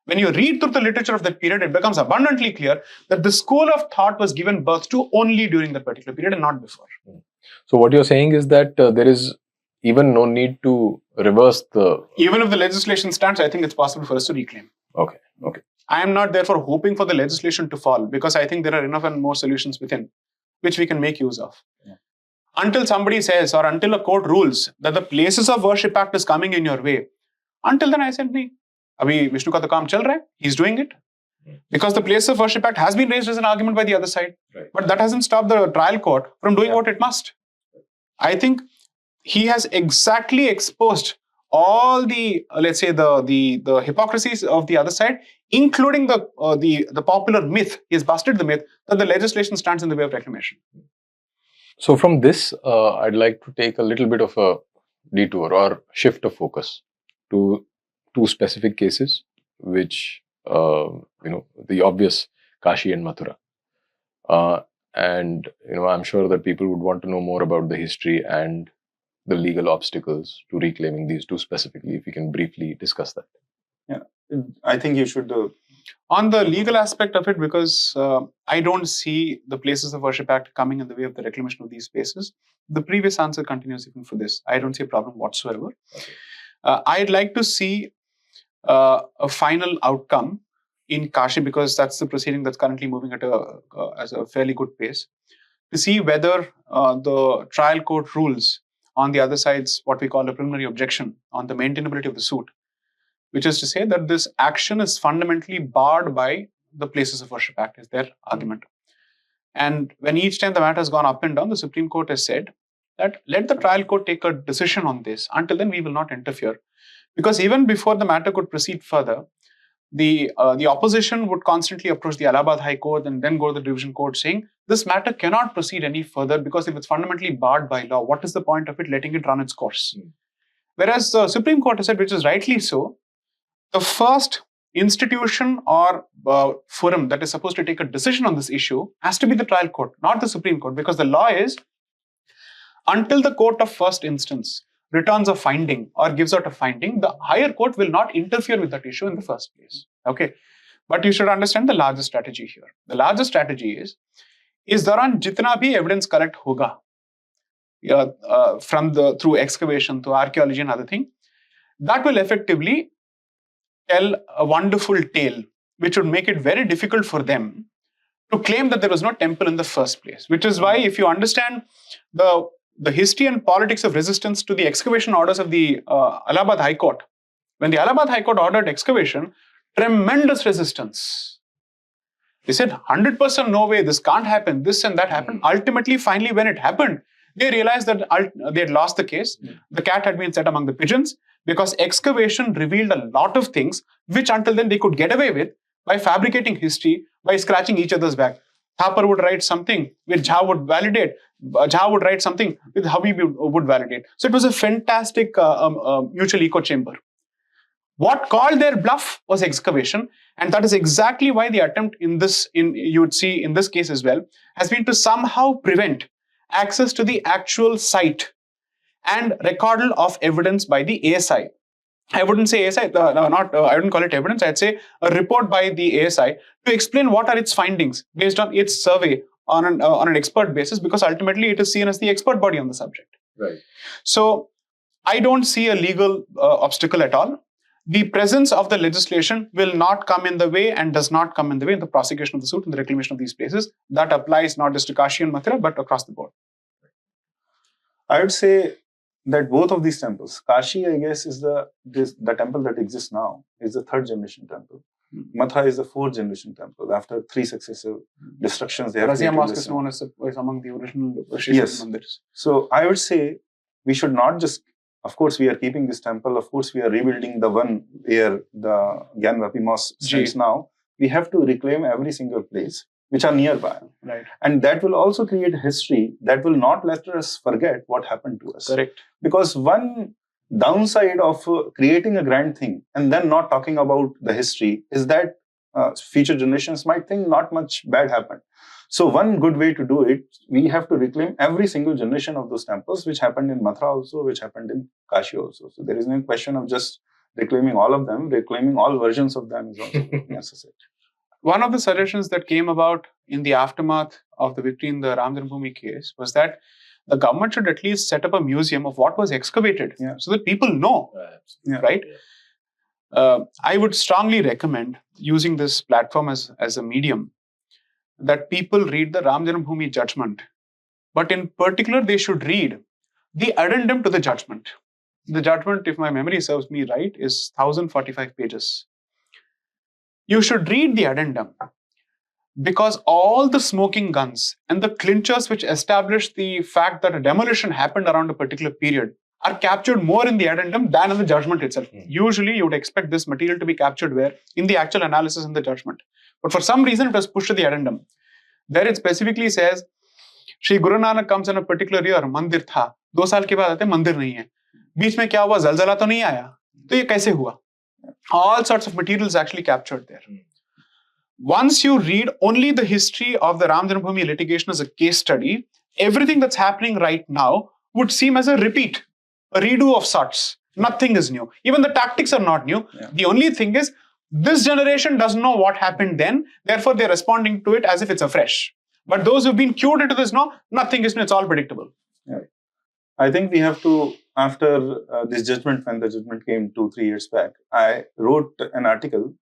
When you read through the literature of that period, it becomes abundantly clear that the school of thought was given birth to only during that particular period and not before. So what you're saying is that there is even no need to reverse the... Even if the legislation stands, I think it's possible for us to reclaim. Okay. I am not therefore hoping for the legislation to fall because I think there are enough and more solutions within which we can make use of. Yeah. Until somebody says or until a court rules that the Places of Worship Act is coming in your way, until then I said, nahi. Abhi Vishnu ka to kaam chal raha hai. He's doing it. Because the Place of Worship Act has been raised as an argument by the other side. Right. But that hasn't stopped the trial court from doing what it must. I think he has exactly exposed all the, let's say, the hypocrisies of the other side, including the popular myth. He has busted the myth that the legislation stands in the way of reclamation. So from this, I'd like to take a little bit of a detour or shift of focus to two specific cases, which, the obvious Kashi and Mathura. And, I'm sure that people would want to know more about the history and the legal obstacles to reclaiming these two specifically, if we can briefly discuss that. Yeah, I think you should... On the legal aspect of it, because I don't see the Places of Worship Act coming in the way of the reclamation of these spaces, the previous answer continues even for this. I don't see a problem whatsoever. Okay. I'd like to see a final outcome in Kashi, because that's the proceeding that's currently moving at a fairly good pace, to see whether the trial court rules on the other side's what we call a preliminary objection on the maintainability of the suit, which is to say that this action is fundamentally barred by the Places of Worship Act, is their argument. And when each time the matter has gone up and down, the Supreme Court has said that let the trial court take a decision on this. Until then, we will not interfere. Because even before the matter could proceed further, the opposition would constantly approach the Allahabad High Court and then go to the division court saying, this matter cannot proceed any further because if it's fundamentally barred by law, what is the point of it letting it run its course? Whereas the Supreme Court has said, which is rightly so, the first institution or forum that is supposed to take a decision on this issue has to be the trial court, not the Supreme Court, because the law is, until the court of first instance returns a finding or gives out a finding, the higher court will not interfere with that issue in the first place. Okay, but you should understand the larger strategy here. The larger strategy is daran jitna bhi evidence collect hoga through excavation, through archaeology and other thing, that will effectively tell a wonderful tale, which would make it very difficult for them to claim that there was no temple in the first place. Which is why, if you understand the history and politics of resistance to the excavation orders of the Allahabad High Court, when the Allahabad High Court ordered excavation, tremendous resistance. They said 100% no way, this can't happen, this and that happened. Ultimately, finally, when it happened, they realized that they had lost the case. The cat had been set among the pigeons, because excavation revealed a lot of things which until then they could get away with by fabricating history, by scratching each other's back. Thapar would write something which Jha would validate. Jha would write something which Habib would validate. So it was a fantastic mutual echo chamber. What called their bluff was excavation, and that is exactly why the attempt you would see in this case as well, has been to somehow prevent access to the actual site and recordal of evidence by the ASI. I wouldn't say ASI, I wouldn't call it evidence, I'd say a report by the ASI to explain what are its findings based on its survey on an expert basis, because ultimately it is seen as the expert body on the subject. Right. So I don't see a legal obstacle at all. The presence of the legislation will not come in the way and does not come in the way in the prosecution of the suit and the reclamation of these places. That applies not just to Kashi and Mathura, but across the board. I would say that both of these temples, Kashi, I guess, is the temple that exists now, is the third generation temple. Mathura is the fourth generation temple. After 3 successive destructions, they have Razia Mosque is known as among the original mandirs. So I would say we should not just, of course, we are keeping this temple. Of course, we are rebuilding the one where the Gyanvapi Mosque stands now. We have to reclaim every single place which are nearby. Right. And that will also create history that will not let us forget what happened to us. Correct. Because one downside of creating a grand thing and then not talking about the history is that future generations might think not much bad happened. So one good way to do it, we have to reclaim every single generation of those temples, which happened in Mathura also, which happened in Kashi also. So there is no question of just reclaiming all of them. Reclaiming all versions of them is also necessary. One of the suggestions that came about in the aftermath of the victory in the Ram Janmabhoomi case was that the government should at least set up a museum of what was excavated, so that people know, right? I would strongly recommend using this platform as a medium, that people read the Ram Janmabhoomi judgment, but in particular, they should read the addendum to the judgment. The judgment, if my memory serves me right, is 1045 pages. You should read the addendum, because all the smoking guns and the clinchers which establish the fact that a demolition happened around a particular period are captured more in the addendum than in the judgment itself. Usually, you would expect this material to be captured where? In the actual analysis in the judgment. But for some reason, it was pushed to the addendum. There it specifically says, Shri Guru Nanak comes in a particular year, mandir tha. 2 साल के बाद आते मंदिर नहीं है. बीच में क्या हुआ? जलजला तो नहीं आया. तो ये कैसे हुआ? All sorts of materials actually captured there. Once you read only the history of the Ram Janmabhoomi litigation as a case study, everything that's happening right now would seem as a repeat, a redo of sorts. Nothing is new. Even the tactics are not new. The only thing is, this generation doesn't know what happened then, therefore they're responding to it as if it's afresh. But those who've been cued into this know, nothing is new, it's all predictable. I think we have to, after this judgment, when the judgment came 2-3 years back, I wrote an article.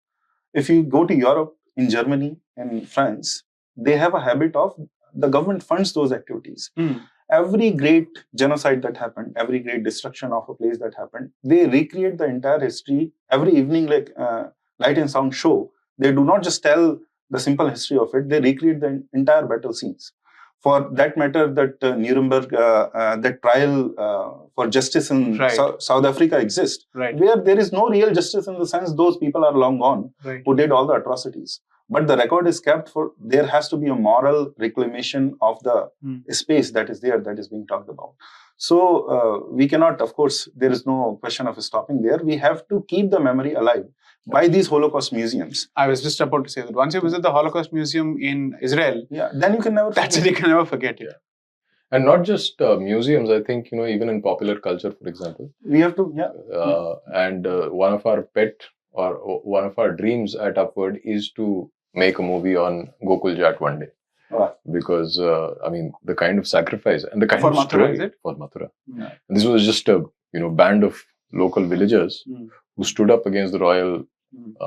If you go to Europe, in Germany and France, they have a habit of, the government funds those activities. Every great genocide that happened, every great destruction of a place that happened, they recreate the entire history every evening, like light and sound show. They do not just tell the simple history of it, they recreate the entire battle scenes. For that matter, that Nuremberg, that trial for justice in South Africa exists, where there is no real justice in the sense those people are long gone who did all the atrocities. But the record is kept for, there has to be a moral reclamation of the space that is there, that is being talked about. So we cannot, of course, there is no question of stopping there. We have to keep the memory alive by these Holocaust museums. I was just about to say that once you visit the Holocaust Museum in Israel, then you can never forget. That's it, you can never forget it. And not just museums, I think, even in popular culture, for example. We have to, And one of our one of our dreams at Upword is to make a movie on Gokul Jat one day. Because, the kind of sacrifice and the kind For of Mathura, story is it? for Mathura. Yeah. And this was just a, band of local villagers who stood up against the royal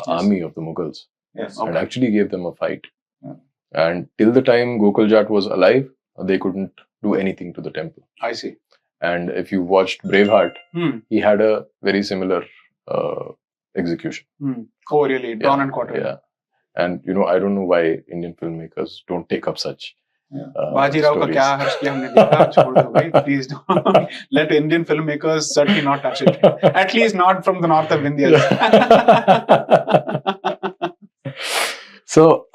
army of the Mughals. Yes. And actually gave them a fight. Yeah. And till the time Gokul Jat was alive, they couldn't do anything to the temple. I see. And if you watched Bṛhat, he had a very similar execution. Oh, really? Drawn and quartered. Yeah. And, I don't know why Indian filmmakers don't take up such Bajirao ka kya harsh kiya humne dekha, chhod do bhai, please don't. Let Indian filmmakers certainly not touch it. At least not from the north of India. So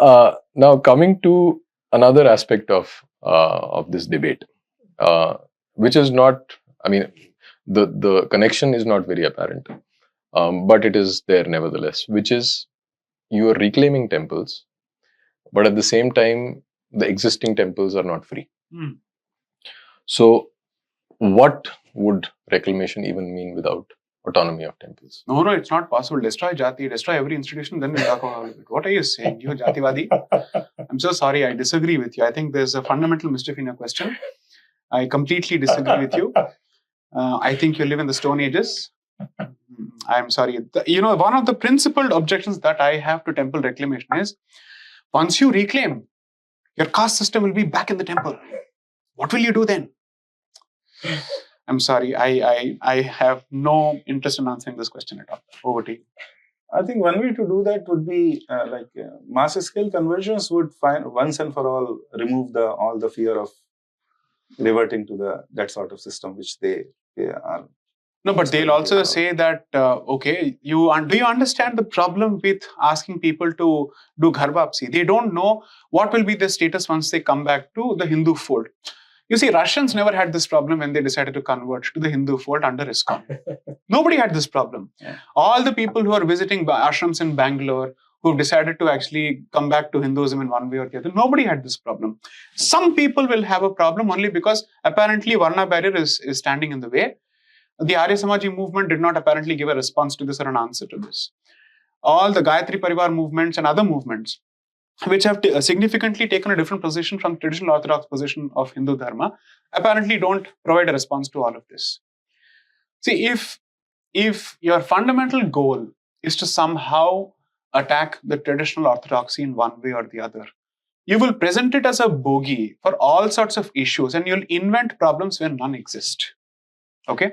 now coming to another aspect of this debate, which is not, the connection is not very apparent, but it is there nevertheless, which is you are reclaiming temples, but at the same time, the existing temples are not free. So what would reclamation even mean without autonomy of temples? No, it's not possible. Destroy Jati, destroy every institution, then we'll talk about it. What are you saying? You're Jativadi? I'm so sorry, I disagree with you. I think there's a fundamental mischief in your question. I completely disagree with you. I think you live in the Stone Ages. I'm sorry. One of the principled objections that I have to temple reclamation is, once you reclaim, your caste system will be back in the temple. What will you do then? I'm sorry. I have no interest in answering this question at all. Over to you. I think one way to do that would be mass scale conversions would once and for all remove all the fear of reverting to that sort of system which they are. No, but they'll also say that, do you understand the problem with asking people to do Ghar Vapsi? They don't know what will be their status once they come back to the Hindu fold. You see, Russians never had this problem when they decided to convert to the Hindu fold under ISKCON. Nobody had this problem. Yeah. All the people who are visiting ashrams in Bangalore, who've decided to actually come back to Hinduism in one way or the other, nobody had this problem. Some people will have a problem only because apparently Varna barrier is standing in the way. The Arya Samaji movement did not apparently give a response to this or an answer to this. All the Gayatri Parivar movements and other movements, which have significantly taken a different position from traditional orthodox position of Hindu Dharma, apparently don't provide a response to all of this. See, if your fundamental goal is to somehow attack the traditional orthodoxy in one way or the other, you will present it as a bogey for all sorts of issues and you'll invent problems where none exist. Okay?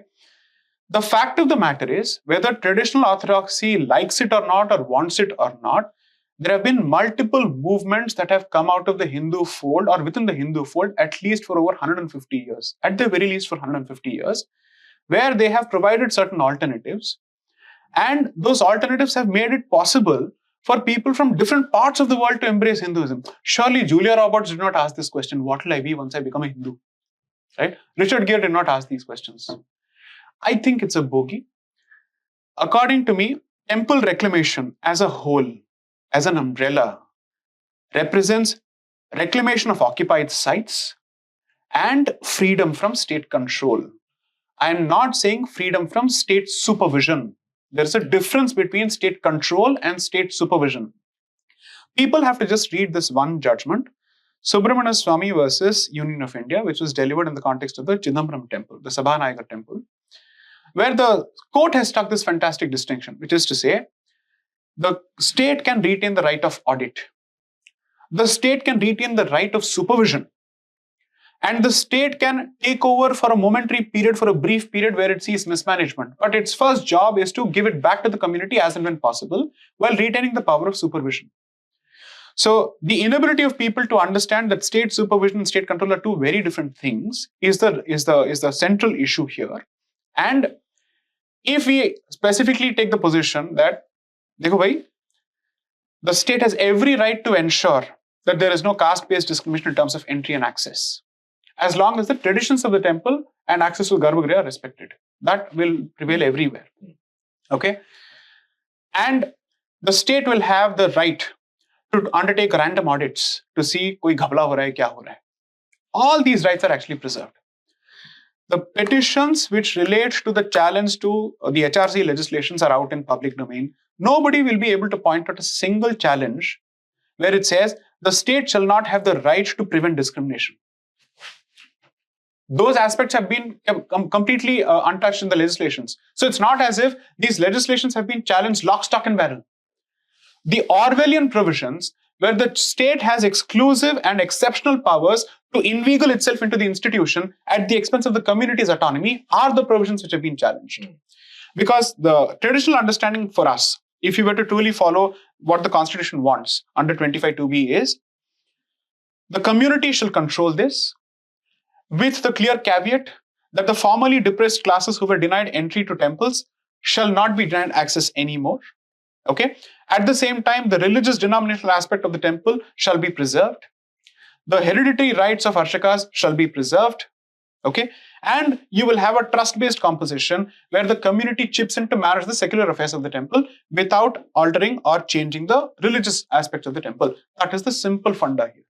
The fact of the matter is, whether traditional orthodoxy likes it or not, or wants it or not, there have been multiple movements that have come out of the Hindu fold or within the Hindu fold at least for over 150 years, at the very least for 150 years, where they have provided certain alternatives. And those alternatives have made it possible for people from different parts of the world to embrace Hinduism. Surely Julia Roberts did not ask this question, what will I be once I become a Hindu? Right? Richard Gere did not ask these questions. I think it's a bogey. According to me, temple reclamation as a whole, as an umbrella, represents reclamation of occupied sites and freedom from state control. I am not saying freedom from state supervision. There's a difference between state control and state supervision. People have to just read this one judgment, Subramanya Swamy versus Union of India, which was delivered in the context of the Chidambaram temple, the Sabhanayagar temple, where the court has struck this fantastic distinction, which is to say, the state can retain the right of audit. The state can retain the right of supervision. And the state can take over for a momentary period, for a brief period where it sees mismanagement. But its first job is to give it back to the community as and when possible, while retaining the power of supervision. So the inability of people to understand that state supervision and state control are two very different things is the central issue here. And if we specifically take the position that, dekho bhai, the state has every right to ensure that there is no caste-based discrimination in terms of entry and access, as long as the traditions of the temple and access to Garbhagriha are respected. That will prevail everywhere. Okay? And the state will have the right to undertake random audits to see koi ghabla ho raha hai, kya ho raha hai. all these rights are actually preserved. The petitions which relate to the challenge to the HRC legislations are out in public domain. Nobody will be able to point out a single challenge where it says the state shall not have the right to prevent discrimination. Those aspects have been completely untouched in the legislations. So it's not as if these legislations have been challenged lock, stock and barrel. The Orwellian provisions, where the state has exclusive and exceptional powers to inveigle itself into the institution at the expense of the community's autonomy, are the provisions which have been challenged. Because the traditional understanding for us, if you were to truly follow what the Constitution wants under 25(2)(b) is, the community shall control this, with the clear caveat that the formerly depressed classes who were denied entry to temples shall not be denied access anymore. Okay. At the same time, the religious denominational aspect of the temple shall be preserved. The hereditary rights of Archakas shall be preserved. Okay. And you will have a trust-based composition where the community chips in to manage the secular affairs of the temple without altering or changing the religious aspects of the temple. That is the simple funda here.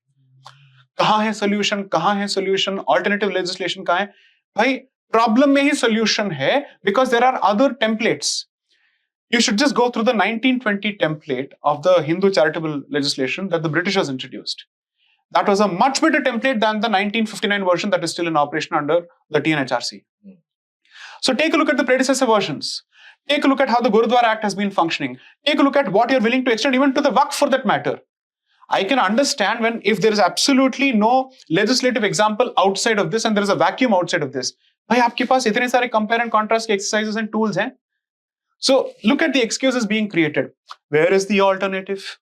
कहाँ है solution? कहाँ है solution? Alternative legislation कहाँ है? भाई problem में ही solution है because there are other templates. You should just go through the 1920 template of the Hindu charitable legislation that the Britishers introduced. That was a much better template than the 1959 version that is still in operation under the TNHRC. So take a look at the predecessor versions. Take a look at how the Gurudwara Act has been functioning. Take a look at what you're willing to extend even to the Waqf for that matter. I can understand when if there is absolutely no legislative example outside of this and there is a vacuum outside of this. भाई आपके पास इतने सारे compare and contrast exercises and tools हैं. So look at the excuses being created. Where is the alternative?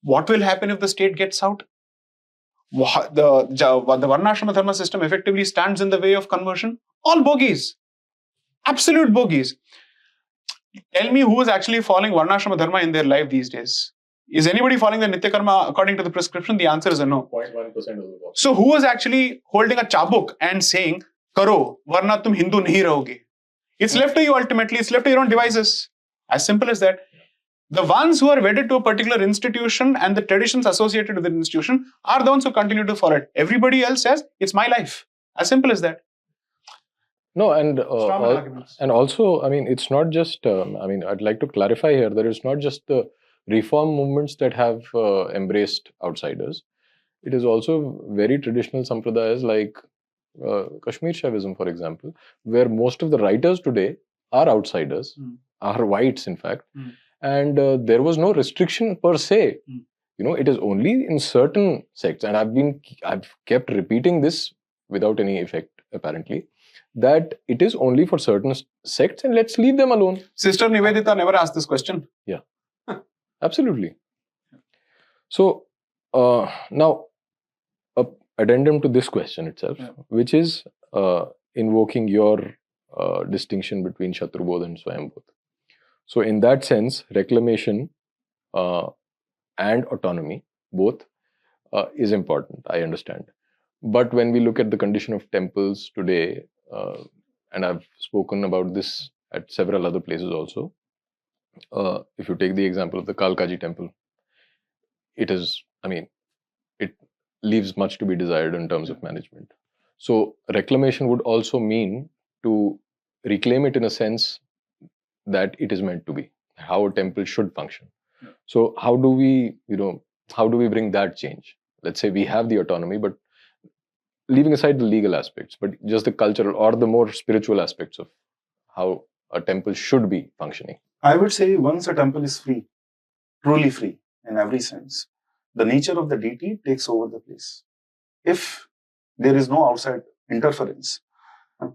What will happen if the state gets out? The Varnashrama Dharma system effectively stands in the way of conversion. All bogies. Absolute bogies. Tell me who is actually following Varnashrama Dharma in their life these days. Is anybody following the Nitya Karma according to the prescription? The answer is a no. 0.1% of the box. So who is actually holding a chabuk and saying, Karo, varna tum Hindu nahi rahoge? It's left to you ultimately. It's left to your own devices. As simple as that. The ones who are wedded to a particular institution and the traditions associated with the institution are the ones who continue to follow it. Everybody else says, it's my life. As simple as that. No, and also, I mean, it's not just, I'd like to clarify here that it's not just the reform movements that have embraced outsiders. It is also very traditional sampradayas like Kashmir Shaivism, for example, where most of the writers today are outsiders, are whites in fact, and there was no restriction per se. You know, it is only in certain sects, and I've kept repeating this without any effect apparently, that it is only for certain sects and let's leave them alone. Sister Nivedita never asked this question. Yeah. Absolutely. So now, addendum to this question itself, which is invoking your distinction between Shatrubodh and Swayambodh. So in that sense, reclamation and autonomy, both, is important, I understand. But when we look at the condition of temples today, and I've spoken about this at several other places also, if you take the example of the Kalkaji temple, it is, it leaves much to be desired in terms of management. So reclamation would also mean to reclaim it in a sense that it is meant to be, how a temple should function. So how do we bring that change? Let's say we have the autonomy, but leaving aside the legal aspects, but just the cultural or the more spiritual aspects of how a temple should be functioning. I would say once a temple is free, truly free in every sense, the nature of the deity takes over the place. If there is no outside interference,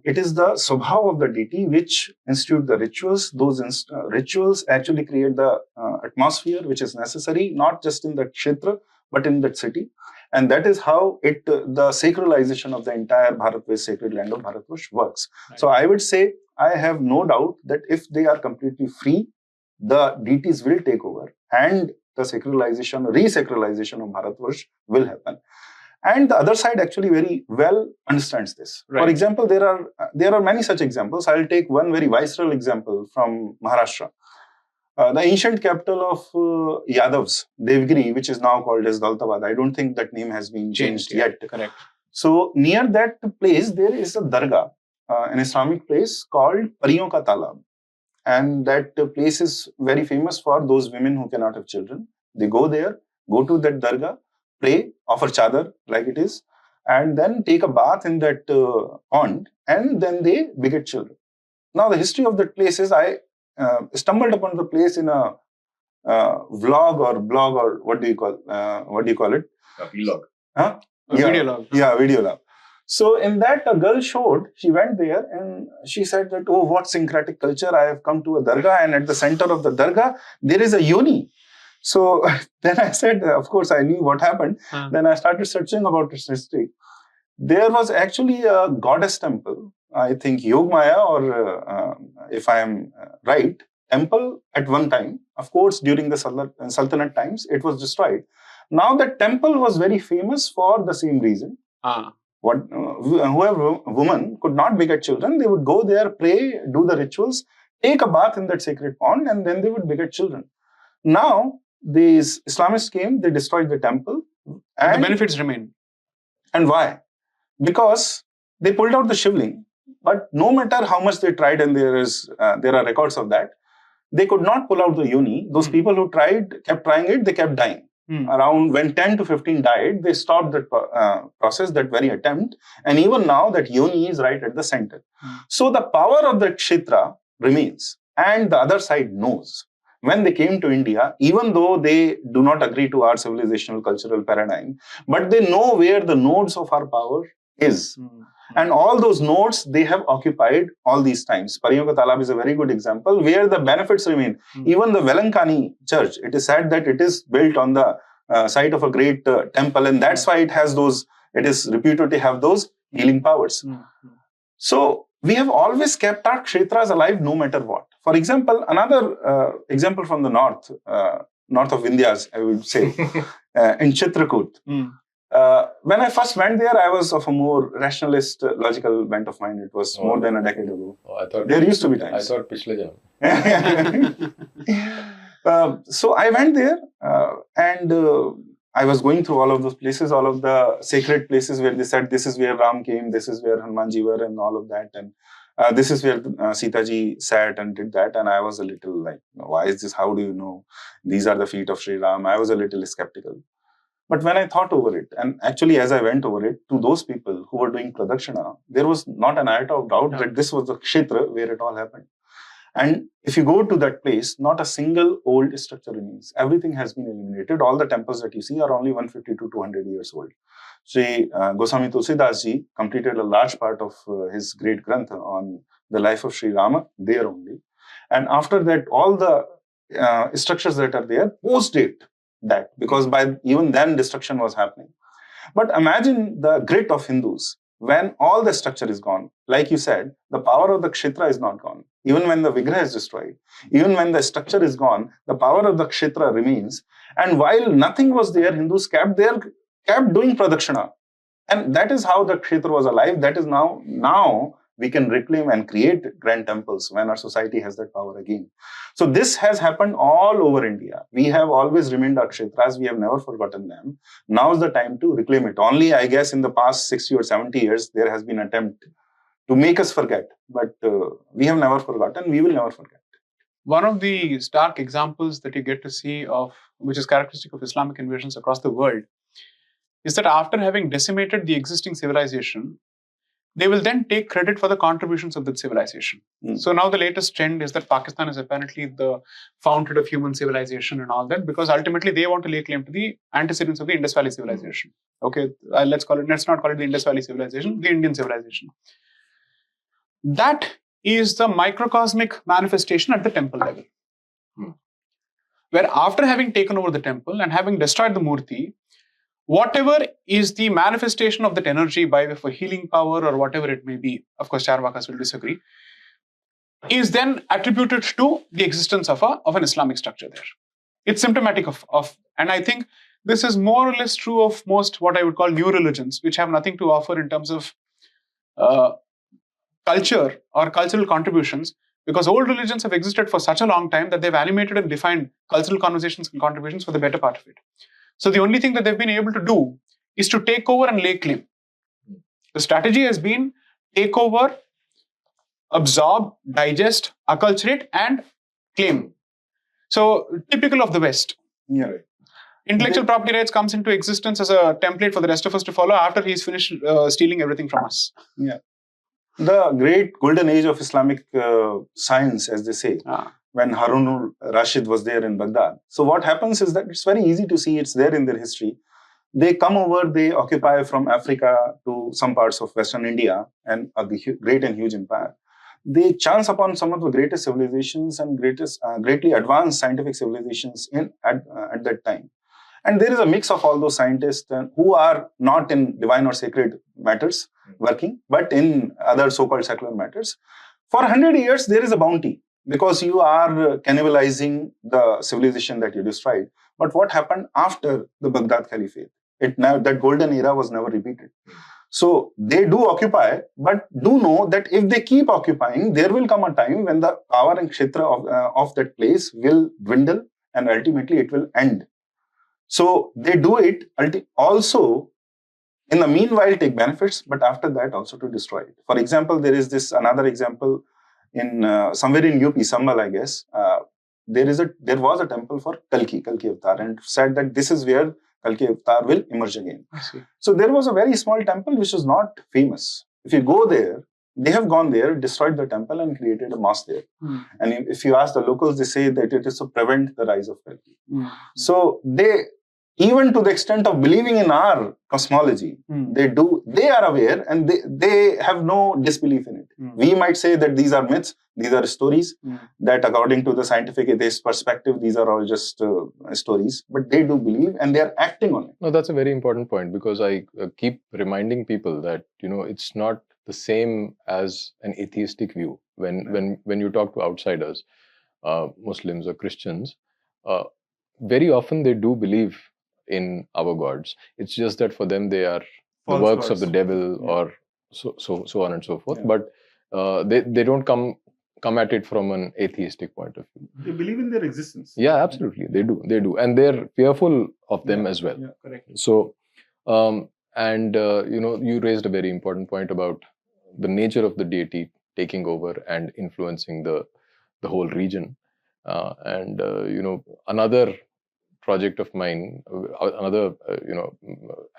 it is the subhav of the deity which institute the rituals. Those rituals actually create the atmosphere which is necessary, not just in that kshetra, but in that city. And that is how the sacralization of the entire Bharatvash, sacred land of Bharatvash works. Right. So I would say, I have no doubt that if they are completely free, the deities will take over and the sacralization, re-sacralization of Bharatvash will happen. And the other side actually very well understands this. Right. For example, there are many such examples. I'll take one very visceral example from Maharashtra. The ancient capital of Yadavs, Devgiri, which is now called as Daulatabad. I don't think that name has been changed yet. Correct. So near that place, there is a dargah, an Islamic place called Pariyon Ka Talab. And that place is very famous for those women who cannot have children. They go there, go to that dargah, pray, offer chadar like it is, and then take a bath in that pond, and then they beget children. Now, the history of that place is I stumbled upon the place in a vlog or blog or what do you call it? A vlog. Huh? Video log. Yeah, video log. So in that, a girl showed, she went there and she said that, oh, what syncretic culture, I have come to a dargah and at the center of the dargah, there is a yoni. So then I said, of course, I knew what happened. Then I started searching about its history. There was actually a goddess temple, I think Yogmaya, or if I am right, temple at one time. Of course, during the Sultanate times, it was destroyed. Now that temple was very famous for the same reason. Whoever woman could not beget children, they would go there, pray, do the rituals, take a bath in that sacred pond, and then they would beget children. Now, these Islamists came, they destroyed the temple. And the benefits remain. And why? Because they pulled out the shivling, but no matter how much they tried, and there are records of that, they could not pull out the yoni. Those people who kept trying it, they kept dying. Around when 10 to 15 died, they stopped that process, that very attempt. And even now, that yoni is right at the center. So the power of the kshetra remains. And the other side knows. When they came to India, even though they do not agree to our civilizational cultural paradigm, but they know where the nodes of our power is. And all those nodes they have occupied all these times. Pariyon Ka Talab is a very good example where the benefits remain. Even the Velankani church, it is said that it is built on the site of a great temple, and that's why it is reputed to have those healing powers. So we have always kept our kshetras alive no matter what. For example, another example from the north of Vindhyas, I would say, in Chitrakoot. When I first went there, I was of a more rationalist, logical bent of mind. It was more than a decade ago. There used to be times. I thought Pishle Janam. So I went there and I was going through all of those places, all of the sacred places where they said this is where Ram came, this is where Hanumanji were, and all of that. And this is where Sita ji sat and did that. And I was a little like, why is this? How do you know? These are the feet of Sri Ram. I was a little skeptical. But when I thought over it, and actually as I went over it, to those people who were doing pradakshina, there was not an iota of doubt that this was the kshetra where it all happened. And if you go to that place, not a single old structure remains. Everything has been eliminated. All the temples that you see are only 150 to 200 years old. Sri Goswami Tulsidas ji completed a large part of his great Grantha on the life of Sri Rama there only. And after that, all the structures that are there post-date that, because by even then destruction was happening. But imagine the grit of Hindus when all the structure is gone. Like you said, the power of the kshetra is not gone. Even when the vigraha is destroyed, even when the structure is gone, the power of the kshetra remains. And while nothing was there, Hindus kept doing pradakshina. And that is how the kshetra was alive. That is now we can reclaim and create grand temples when our society has that power again. So this has happened all over India. We have always remained our kshetras. We have never forgotten them. Now is the time to reclaim it. Only, I guess, in the past 60 or 70 years, there has been an attempt to make us forget. But we have never forgotten. We will never forget. One of the stark examples that you get to see of, which is characteristic of Islamic invasions across the world, is that after having decimated the existing civilization, they will then take credit for the contributions of that civilization. So now the latest trend is that Pakistan is apparently the fountain of human civilization and all that, because ultimately they want to lay claim to the antecedents of the Indus Valley civilization. Okay, let's not call it the Indus Valley civilization, the Indian civilization. That is the microcosmic manifestation at the temple level. Where after having taken over the temple and having destroyed the murti, whatever is the manifestation of that energy by way of a healing power or whatever it may be, of course Charvakas will disagree, is then attributed to the existence of an Islamic structure there. It's symptomatic of, and I think this is more or less true of most what I would call new religions, which have nothing to offer in terms of culture or cultural contributions, because old religions have existed for such a long time that they've animated and defined cultural conversations and contributions for the better part of it. So the only thing that they've been able to do is to take over and lay claim. The strategy has been take over, absorb, digest, acculturate, and claim. So typical of the West. Yeah, right. Intellectual property rights comes into existence as a template for the rest of us to follow after he's finished stealing everything from us. Yeah. The great golden age of Islamic science, as they say, when Harun al-Rashid was there in Baghdad. So what happens is that it's very easy to see, it's there in their history. They come over, they occupy from Africa to some parts of Western India and a great and huge empire. They chance upon some of the greatest civilizations and greatly advanced scientific civilizations at that time. And there is a mix of all those scientists who are not in divine or sacred matters working, but in other so-called secular matters. For 100 years, there is a bounty because you are cannibalizing the civilization that you destroyed. But what happened after the Baghdad Caliphate? That golden era was never repeated. So they do occupy, but do know that if they keep occupying, there will come a time when the power and kshetra of that place will dwindle and ultimately it will end. So they do it also in the meanwhile take benefits, but after that also to destroy it. For example, there is this another example in somewhere in UP, Sambal, I guess. There was a temple for Kalki Avatar, and said that this is where Kalki Avatar will emerge again. So there was a very small temple which was not famous. If you go there, they have gone there, destroyed the temple and created a mosque there. And if you ask the locals, they say that it is to prevent the rise of Kalki. So they, even to the extent of believing in our cosmology, they are aware and they have no disbelief in it. We might say that these are myths, these are stories, that according to the scientific atheist perspective, these are all just stories, but they do believe and they are acting on it. No, that's a very important point, because I keep reminding people that, it's not the same as an atheistic view. When you talk to outsiders, Muslims or Christians, very often they do believe in our gods. It's just that for them they are the works of the devil, or so on and so forth. But they don't come at it from an atheistic point of view. They believe in their existence. Yeah, absolutely, they do, and they're fearful of them as well. Yeah, correct. So, you raised a very important point about the nature of the deity taking over and influencing the whole region. Another project of mine, another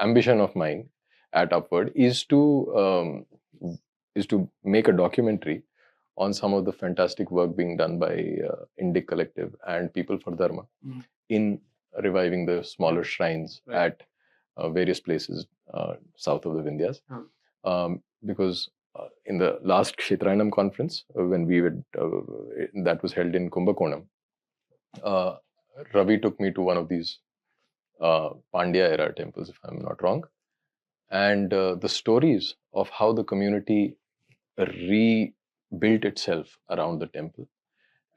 ambition of mine at Upword is to make a documentary on some of the fantastic work being done by Indic Collective and People for Dharma in reviving the smaller shrines at various places south of the Vindhyas. Because in the last Kshetrayanam conference, when we would that was held in Kumbakonam, Ravi took me to one of these Pandya era temples, if I'm not wrong, and the stories of how the community rebuilt itself around the temple,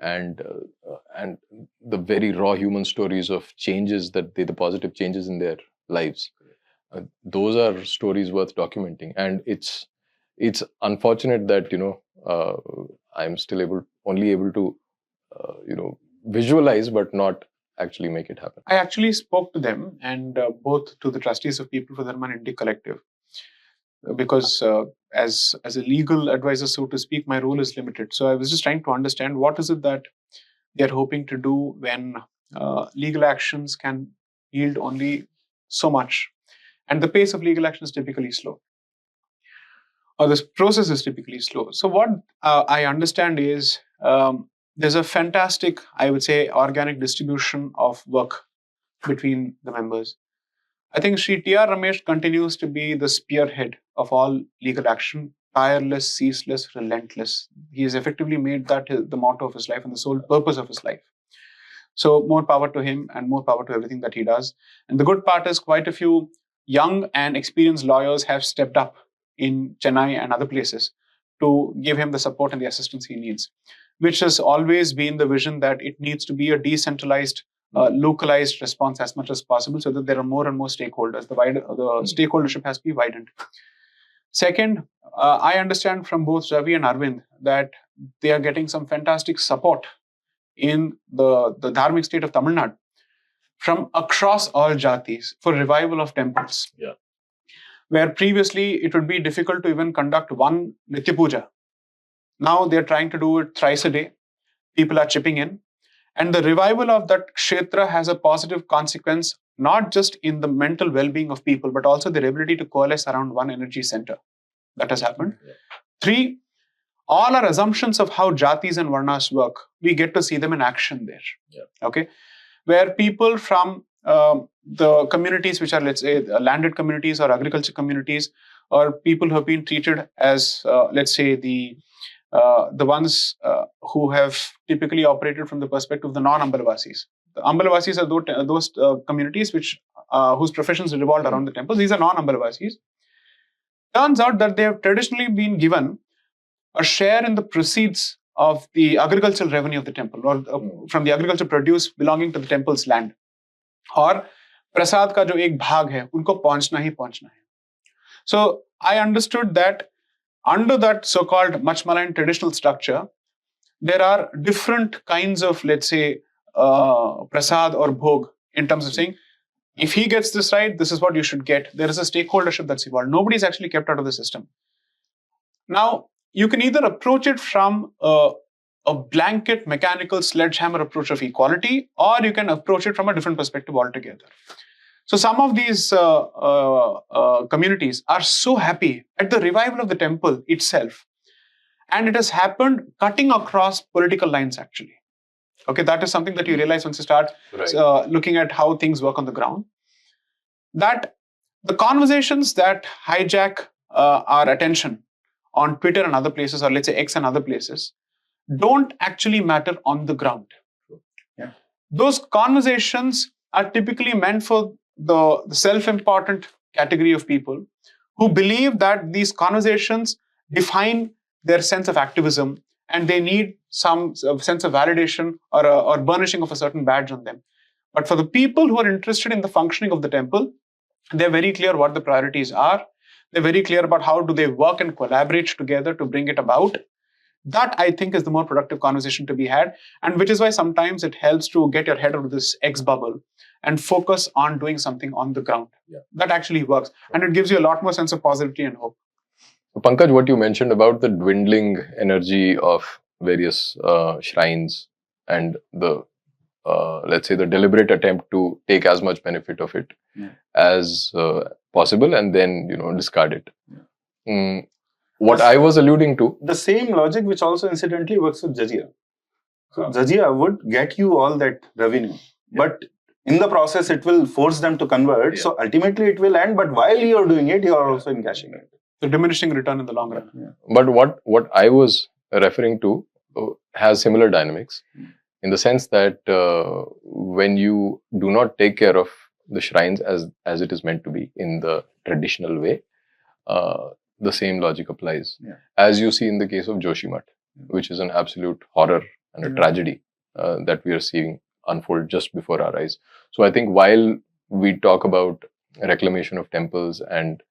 and the very raw human stories of changes the positive changes in their lives. Those are stories worth documenting, and it's unfortunate that I'm still only able to visualize but not actually make it happen. I actually spoke to them, and both to the trustees of People for Dharma and Indic Collective, because as a legal advisor, so to speak, my role is limited. So I was just trying to understand what is it that they're hoping to do when legal actions can yield only so much, and the pace of legal action is typically slow, or this process is typically slow. So what I understand is there's a fantastic, I would say, organic distribution of work between the members. I think Sri T.R. Ramesh continues to be the spearhead of all legal action, tireless, ceaseless, relentless. He has effectively made that the motto of his life and the sole purpose of his life. So more power to him and more power to everything that he does. And the good part is quite a few young and experienced lawyers have stepped up in Chennai and other places to give him the support and the assistance he needs, which has always been the vision that it needs to be a decentralized, localized response as much as possible, so that there are more and more stakeholders. The stakeholdership has to be widened. Second, I understand from both Ravi and Arvind that they are getting some fantastic support in the dharmic state of Tamil Nadu from across all jatis for revival of temples. Yeah. where previously it would be difficult to even conduct one Nitya Puja. Now they're trying to do it thrice a day. People are chipping in. And the revival of that kshetra has a positive consequence, not just in the mental well-being of people, but also their ability to coalesce around one energy center. That has happened. 3, all our assumptions of how jatis and varnas work, we get to see them in action there. Okay, where people from the communities which are, let's say, landed communities or agriculture communities, or people who have been treated as, let's say, the ones who have typically operated from the perspective of the non-Ambalavasis. The Ambalavasis are those communities which whose professions revolved around the temples. These are non-Ambalavasis. Turns out that they have traditionally been given a share in the proceeds of the agricultural revenue of the temple, or from the agricultural produce belonging to the temple's land. और प्रसाद का जो एक भाग है, उनको पहुंचना ही पहुंचना है. So I understood that under that so-called much maligned traditional structure, there are different kinds of, let's say, prasad or bhog, in terms of saying, if he gets this right, this is what you should get. There is a stakeholdership that's evolved. Nobody is actually kept out of the system. Now, you can either approach it from a blanket mechanical sledgehammer approach of equality, or you can approach it from a different perspective altogether. So some of these communities are so happy at the revival of the temple itself. And it has happened cutting across political lines, actually. Okay, that is something that you realize once you start looking at how things work on the ground. That the conversations that hijack our attention on Twitter and other places, or let's say X and other places, don't actually matter on the ground. Yeah. Those conversations are typically meant for the self-important category of people who believe that these conversations define their sense of activism, and they need some sense of validation or burnishing of a certain badge on them. But for the people who are interested in the functioning of the temple, they're very clear what the priorities are. They're very clear about how do they work and collaborate together to bring it about. That, I think, is the more productive conversation to be had, and which is why sometimes it helps to get your head out of this X bubble and focus on doing something on the ground. Yeah. That actually works, and it gives you a lot more sense of positivity and hope. Pankaj, what you mentioned about the dwindling energy of various shrines and the, let's say, the deliberate attempt to take as much benefit of it as possible and then, discard it. Yeah. What I was alluding to, the same logic which also incidentally works with jizya. So jizya would get you all that revenue, but in the process it will force them to convert. So ultimately it will end, but while you are doing it, you are also encashing it. The diminishing return in the long run. Yeah. But what I was referring to has similar dynamics, in the sense that when you do not take care of the shrines as it is meant to be in the traditional way, the same logic applies. Yeah. As you see in the case of Joshimath, which is an absolute horror and a tragedy that we are seeing unfold just before our eyes. So I think while we talk about reclamation of temples and,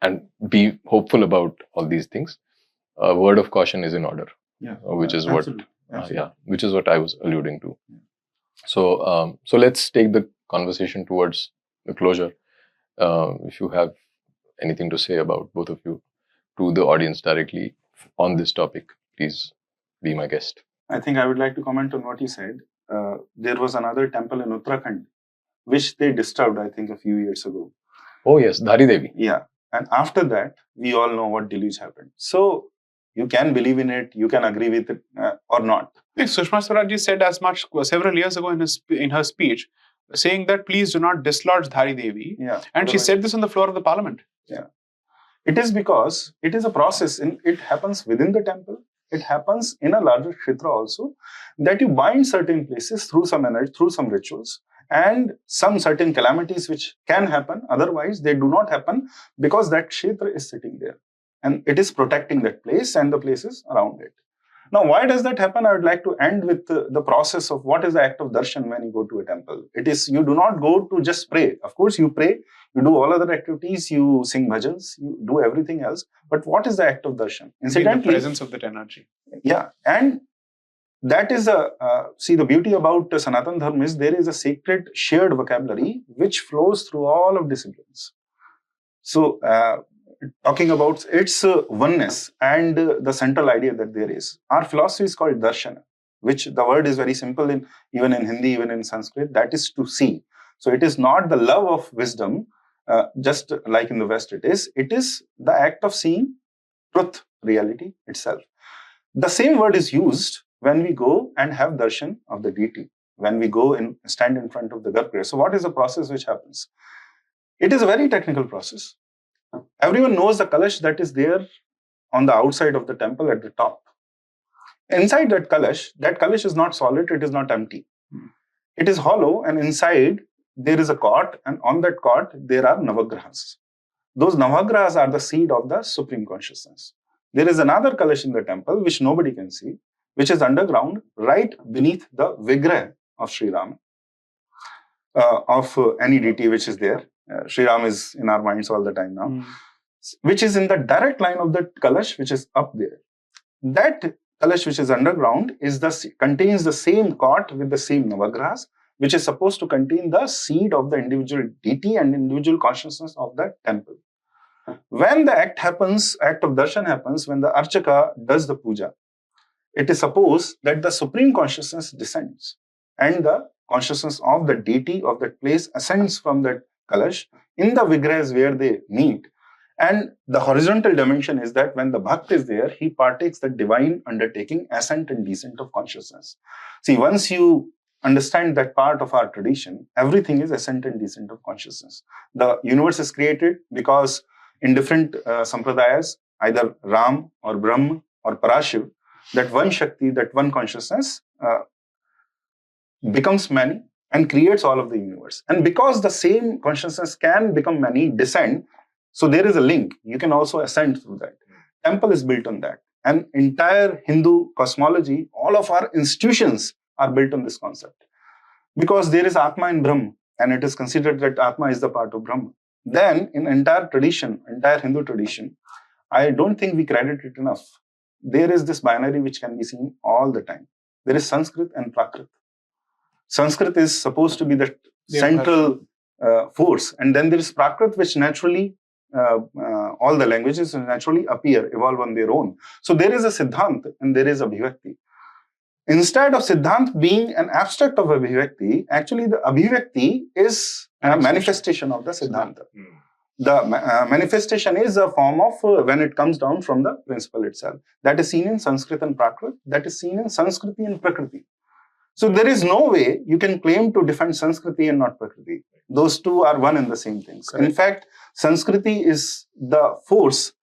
and be hopeful about all these things, a word of caution is in order. Yeah. Which is which is what I was alluding to. Yeah. So let's take the conversation towards the closure. If you have anything to say about both of you to the audience directly on this topic, please be my guest. I think I would like to comment on what you said. There was another temple in Uttarakhand which they disturbed, I think, a few years ago. Oh yes, Dhari Devi. Yeah. And after that, we all know what deluge happened. So you can believe in it, you can agree with it or not. Yes, Sushma Swaraj said as much several years ago in her speech, saying that please do not dislodge Dhari Devi. Yeah. And she said this on the floor of the parliament. Yeah. It is because it is a process. It happens within the temple. It happens in a larger kshetra also, that you bind certain places through some energy, through some rituals, and some certain calamities which can happen. Otherwise, they do not happen because that kshetra is sitting there. And it is protecting that place and the places around it. Now, why does that happen? I would like to end with the process of what is the act of darshan when you go to a temple. It is, you do not go to just pray. Of course, you pray, you do all other activities, you sing bhajans, you do everything else. But what is the act of darshan? Incidentally, the presence of that energy. Yeah. And That is see, the beauty about Sanatan Dharma is there is a sacred shared vocabulary which flows through all of disciplines. So, talking about its oneness and the central idea that there is, our philosophy is called darshana, which the word is very simple even in Hindi, even in Sanskrit, that is to see. So it is not the love of wisdom, just like in the West it is the act of seeing truth, reality itself. The same word is used when we go and have darshan of the deity, when we go and stand in front of the Garbhagriha. So what is the process which happens? It is a very technical process. Everyone knows the kalash that is there on the outside of the temple at the top. Inside that kalash is not solid, it is not empty. It is hollow, and inside there is a cot, and on that cot there are navagrahas. Those navagrahas are the seed of the Supreme Consciousness. There is another kalash in the temple which nobody can see, which is underground, right beneath the vigrah of Sri Ram, of any deity which is there. Sri Ram is in our minds all the time now, which is in the direct line of the kalash which is up there. That kalash which is underground contains the same cot with the same navagrahas, which is supposed to contain the seed of the individual deity and individual consciousness of the temple. When the act of darshan happens, when the archaka does the puja, it is supposed that the Supreme Consciousness descends and the consciousness of the deity of that place ascends from that kalash in the vigrahas where they meet. And the horizontal dimension is that when the bhakt is there, he partakes the divine undertaking, ascent and descent of consciousness. See, once you understand that part of our tradition, everything is ascent and descent of consciousness. The universe is created because in different sampradayas, either Ram or Brahma or Parashiv, that one Shakti, that one consciousness becomes many and creates all of the universe. And because the same consciousness can become many, descend, so there is a link. You can also ascend through that. Temple is built on that. And entire Hindu cosmology, all of our institutions are built on this concept. Because there is Atma in Brahma, and it is considered that Atma is the part of Brahma. Then in entire Hindu tradition, I don't think we credit it enough. There is this binary which can be seen all the time. There is Sanskrit and Prakrit. Sanskrit is supposed to be the central force, and then there is Prakrit, which naturally, all the languages naturally evolve on their own. So there is a Siddhant and there is Abhivakti. Instead of Siddhant being an abstract of Abhivakti, actually the Abhivakti is a manifestation of the Siddhanta. The manifestation is a form of when it comes down from the principle itself. That is seen in Sanskrit and Prakrit, that is seen in Sanskriti and Prakriti. So there is no way you can claim to defend Sanskriti and not Prakriti. Those two are one and the same things. Correct. In fact, Sanskriti is the force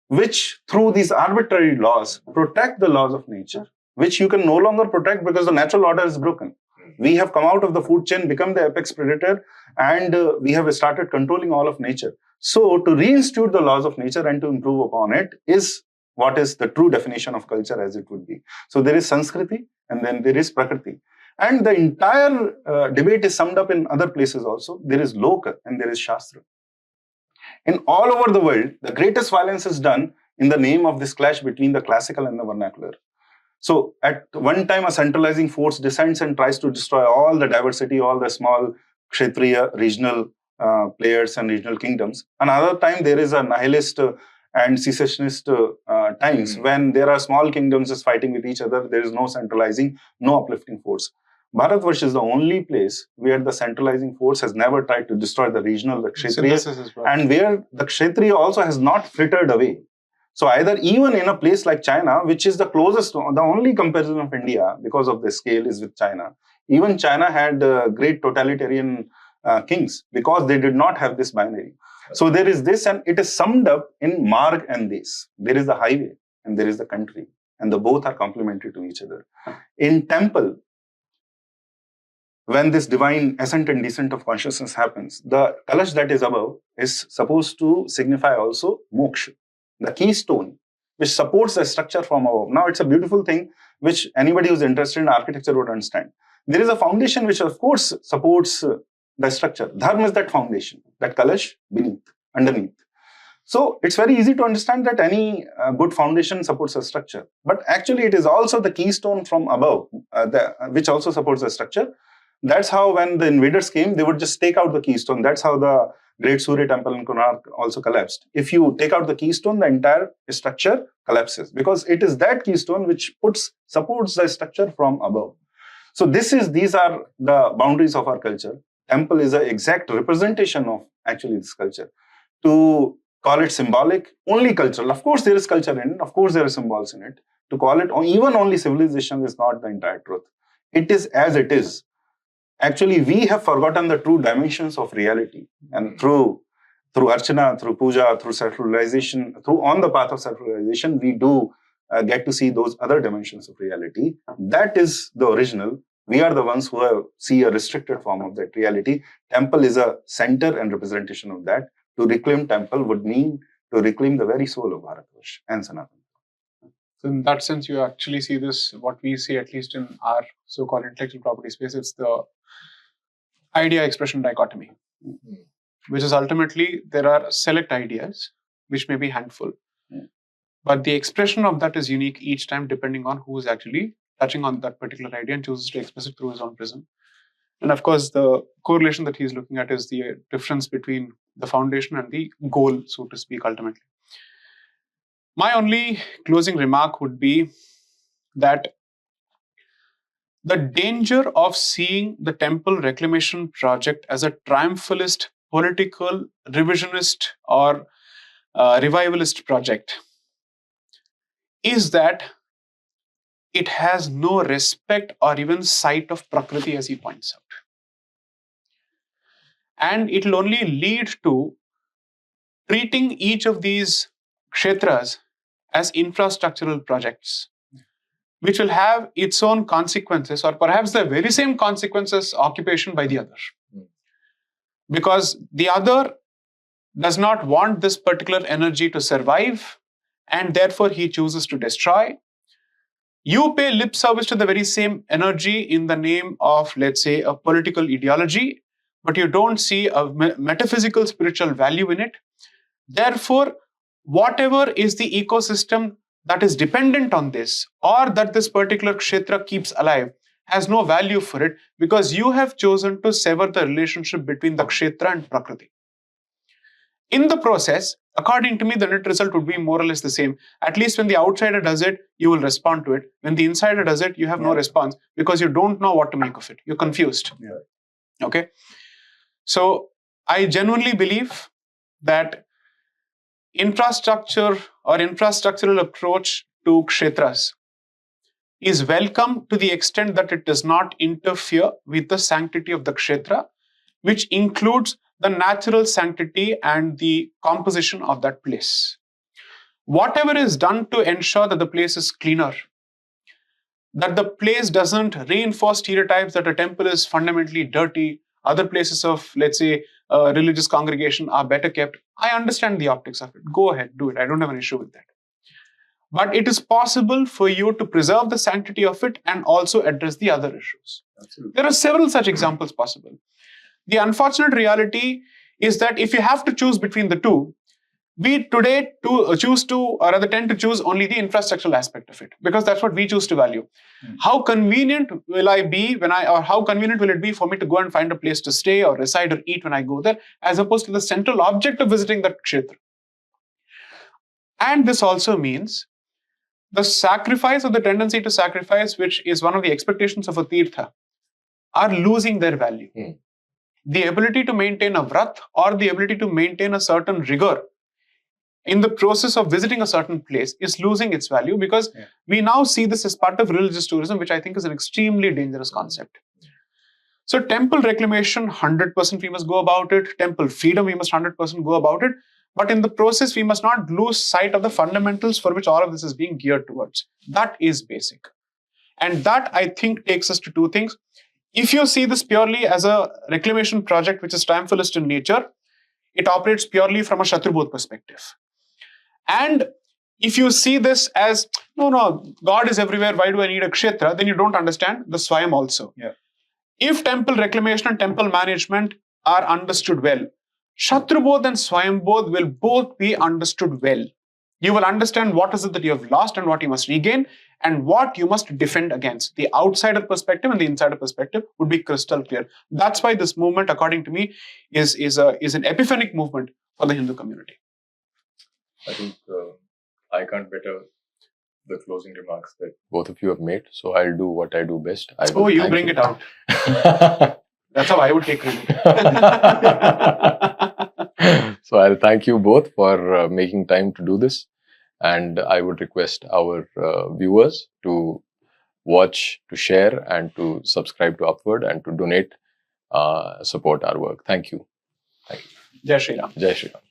which through these arbitrary laws protect the laws of nature, which you can no longer protect because the natural order is broken. We have come out of the food chain, become the apex predator, and we have started controlling all of nature. So to reinstitute the laws of nature and to improve upon it is what is the true definition of culture as it would be. So there is Sanskriti and then there is Prakriti. And the entire debate is summed up in other places also. There is Loka and there is Shastra. In all over the world, the greatest violence is done in the name of this clash between the classical and the vernacular. So at one time, a centralizing force descends and tries to destroy all the diversity, all the small Kshatriya regional players and regional kingdoms. Another time, there is a nihilist and secessionist times when there are small kingdoms just fighting with each other. There is no centralizing, no uplifting force. Bharatvarsh is the only place where the centralizing force has never tried to destroy the regional, the Kshatriya, and where the Kshatriya also has not frittered away. So either even in a place like China, which is the closest, the only comparison of India because of the scale is with China. Even China had great totalitarian kings because they did not have this binary. So there is this, and it is summed up in Marg and Des. There is the highway and there is the country, and the both are complementary to each other. In temple, when this divine ascent and descent of consciousness happens, the kalash that is above is supposed to signify also moksha, the keystone, which supports the structure from above. Now, it's a beautiful thing which anybody who's interested in architecture would understand. There is a foundation which, of course, supports the structure. Dharma is that foundation, that kalash beneath, underneath. So it's very easy to understand that any good foundation supports a structure. But actually, it is also the keystone from above, which also supports the structure. That's how when the invaders came, they would just take out the keystone. That's how the Great Surya Temple in Konark also collapsed. If you take out the keystone, the entire structure collapses, because it is that keystone which supports the structure from above. So these are the boundaries of our culture. Temple is an exact representation of actually this culture. To call it symbolic, only cultural. Of course, there is culture in it. Of course, there are symbols in it. To call it even only civilization is not the entire truth. It is as it is. Actually, we have forgotten the true dimensions of reality. And through Archana, through Puja, through self-realization, on the path of self-realization, we do get to see those other dimensions of reality. That is the original. We are the ones who see a restricted form of that reality. Temple is a center and representation of that. To reclaim temple would mean to reclaim the very soul of Bharatvarsh and Sanatana. So in that sense, you actually see this, what we see at least in our so-called intellectual property space, it's the idea expression dichotomy, which is ultimately there are select ideas, which may be handful, but the expression of that is unique each time depending on who is actually touching on that particular idea and chooses to express it through his own prism. And of course, the correlation that he's looking at is the difference between the foundation and the goal, so to speak, ultimately. My only closing remark would be that the danger of seeing the temple reclamation project as a triumphalist, political, revisionist, or revivalist project is that it has no respect or even sight of Prakriti, as he points out. And it will only lead to treating each of these kshetras as infrastructural projects, which will have its own consequences, or perhaps the very same consequences occupation by the other. Because the other does not want this particular energy to survive, and therefore he chooses to destroy. You pay lip service to the very same energy in the name of, let's say, a political ideology, but you don't see a metaphysical spiritual value in it. Therefore, whatever is the ecosystem that is dependent on this, or that this particular kshetra keeps alive, has no value for it, because you have chosen to sever the relationship between the kshetra and Prakriti. In the process, according to me, the net result would be more or less the same. At least when the outsider does it, you will respond to it. When the insider does it, you have no response, because you don't know what to make of it. You're confused. Okay? So I genuinely believe that infrastructure or infrastructural approach to kshetras is welcome to the extent that it does not interfere with the sanctity of the kshetra, which includes the natural sanctity and the composition of that place. Whatever is done to ensure that the place is cleaner, that the place doesn't reinforce stereotypes that a temple is fundamentally dirty, other places of, let's say, religious congregation are better kept. I understand the optics of it. Go ahead, do it. I don't have an issue with that. But it is possible for you to preserve the sanctity of it and also address the other issues. Absolutely. There are several such examples possible. The unfortunate reality is that if you have to choose between the two, we today tend to choose only the infrastructural aspect of it, because that's what we choose to value. How convenient will I be how convenient will it be for me to go and find a place to stay or reside or eat when I go there, as opposed to the central object of visiting that kshetra. And this also means the sacrifice, or the tendency to sacrifice, which is one of the expectations of a tirtha, are losing their value. The ability to maintain a Bṛhat, or the ability to maintain a certain rigor in the process of visiting a certain place, is losing its value, because we now see this as part of religious tourism, which I think is an extremely dangerous concept. So temple reclamation, 100% we must go about it. Temple freedom, we must 100% go about it. But in the process, we must not lose sight of the fundamentals for which all of this is being geared towards. That is basic. And that, I think, takes us to two things. If you see this purely as a reclamation project which is triumphalist in nature, it operates purely from a Shatrubodh perspective. And if you see this as, no, God is everywhere, why do I need a kshetra? Then you don't understand the Swayam also. If temple reclamation and temple management are understood well, Shatrubodh and Swayambodh will both be understood well. You will understand what is it that you have lost and what you must regain and what you must defend against. The outsider perspective and the insider perspective would be crystal clear. That's why this movement, according to me, is an epiphanic movement for the Hindu community. I think I can't better the closing remarks that both of you have made. So I'll do what I do best. You bring it out. That's how I would take credit. So I'll thank you both for making time to do this. And I would request our viewers to watch, to share, and to subscribe to Upword and to donate, support our work. Thank you. Jai Shri Ram. Jai Shri Ram.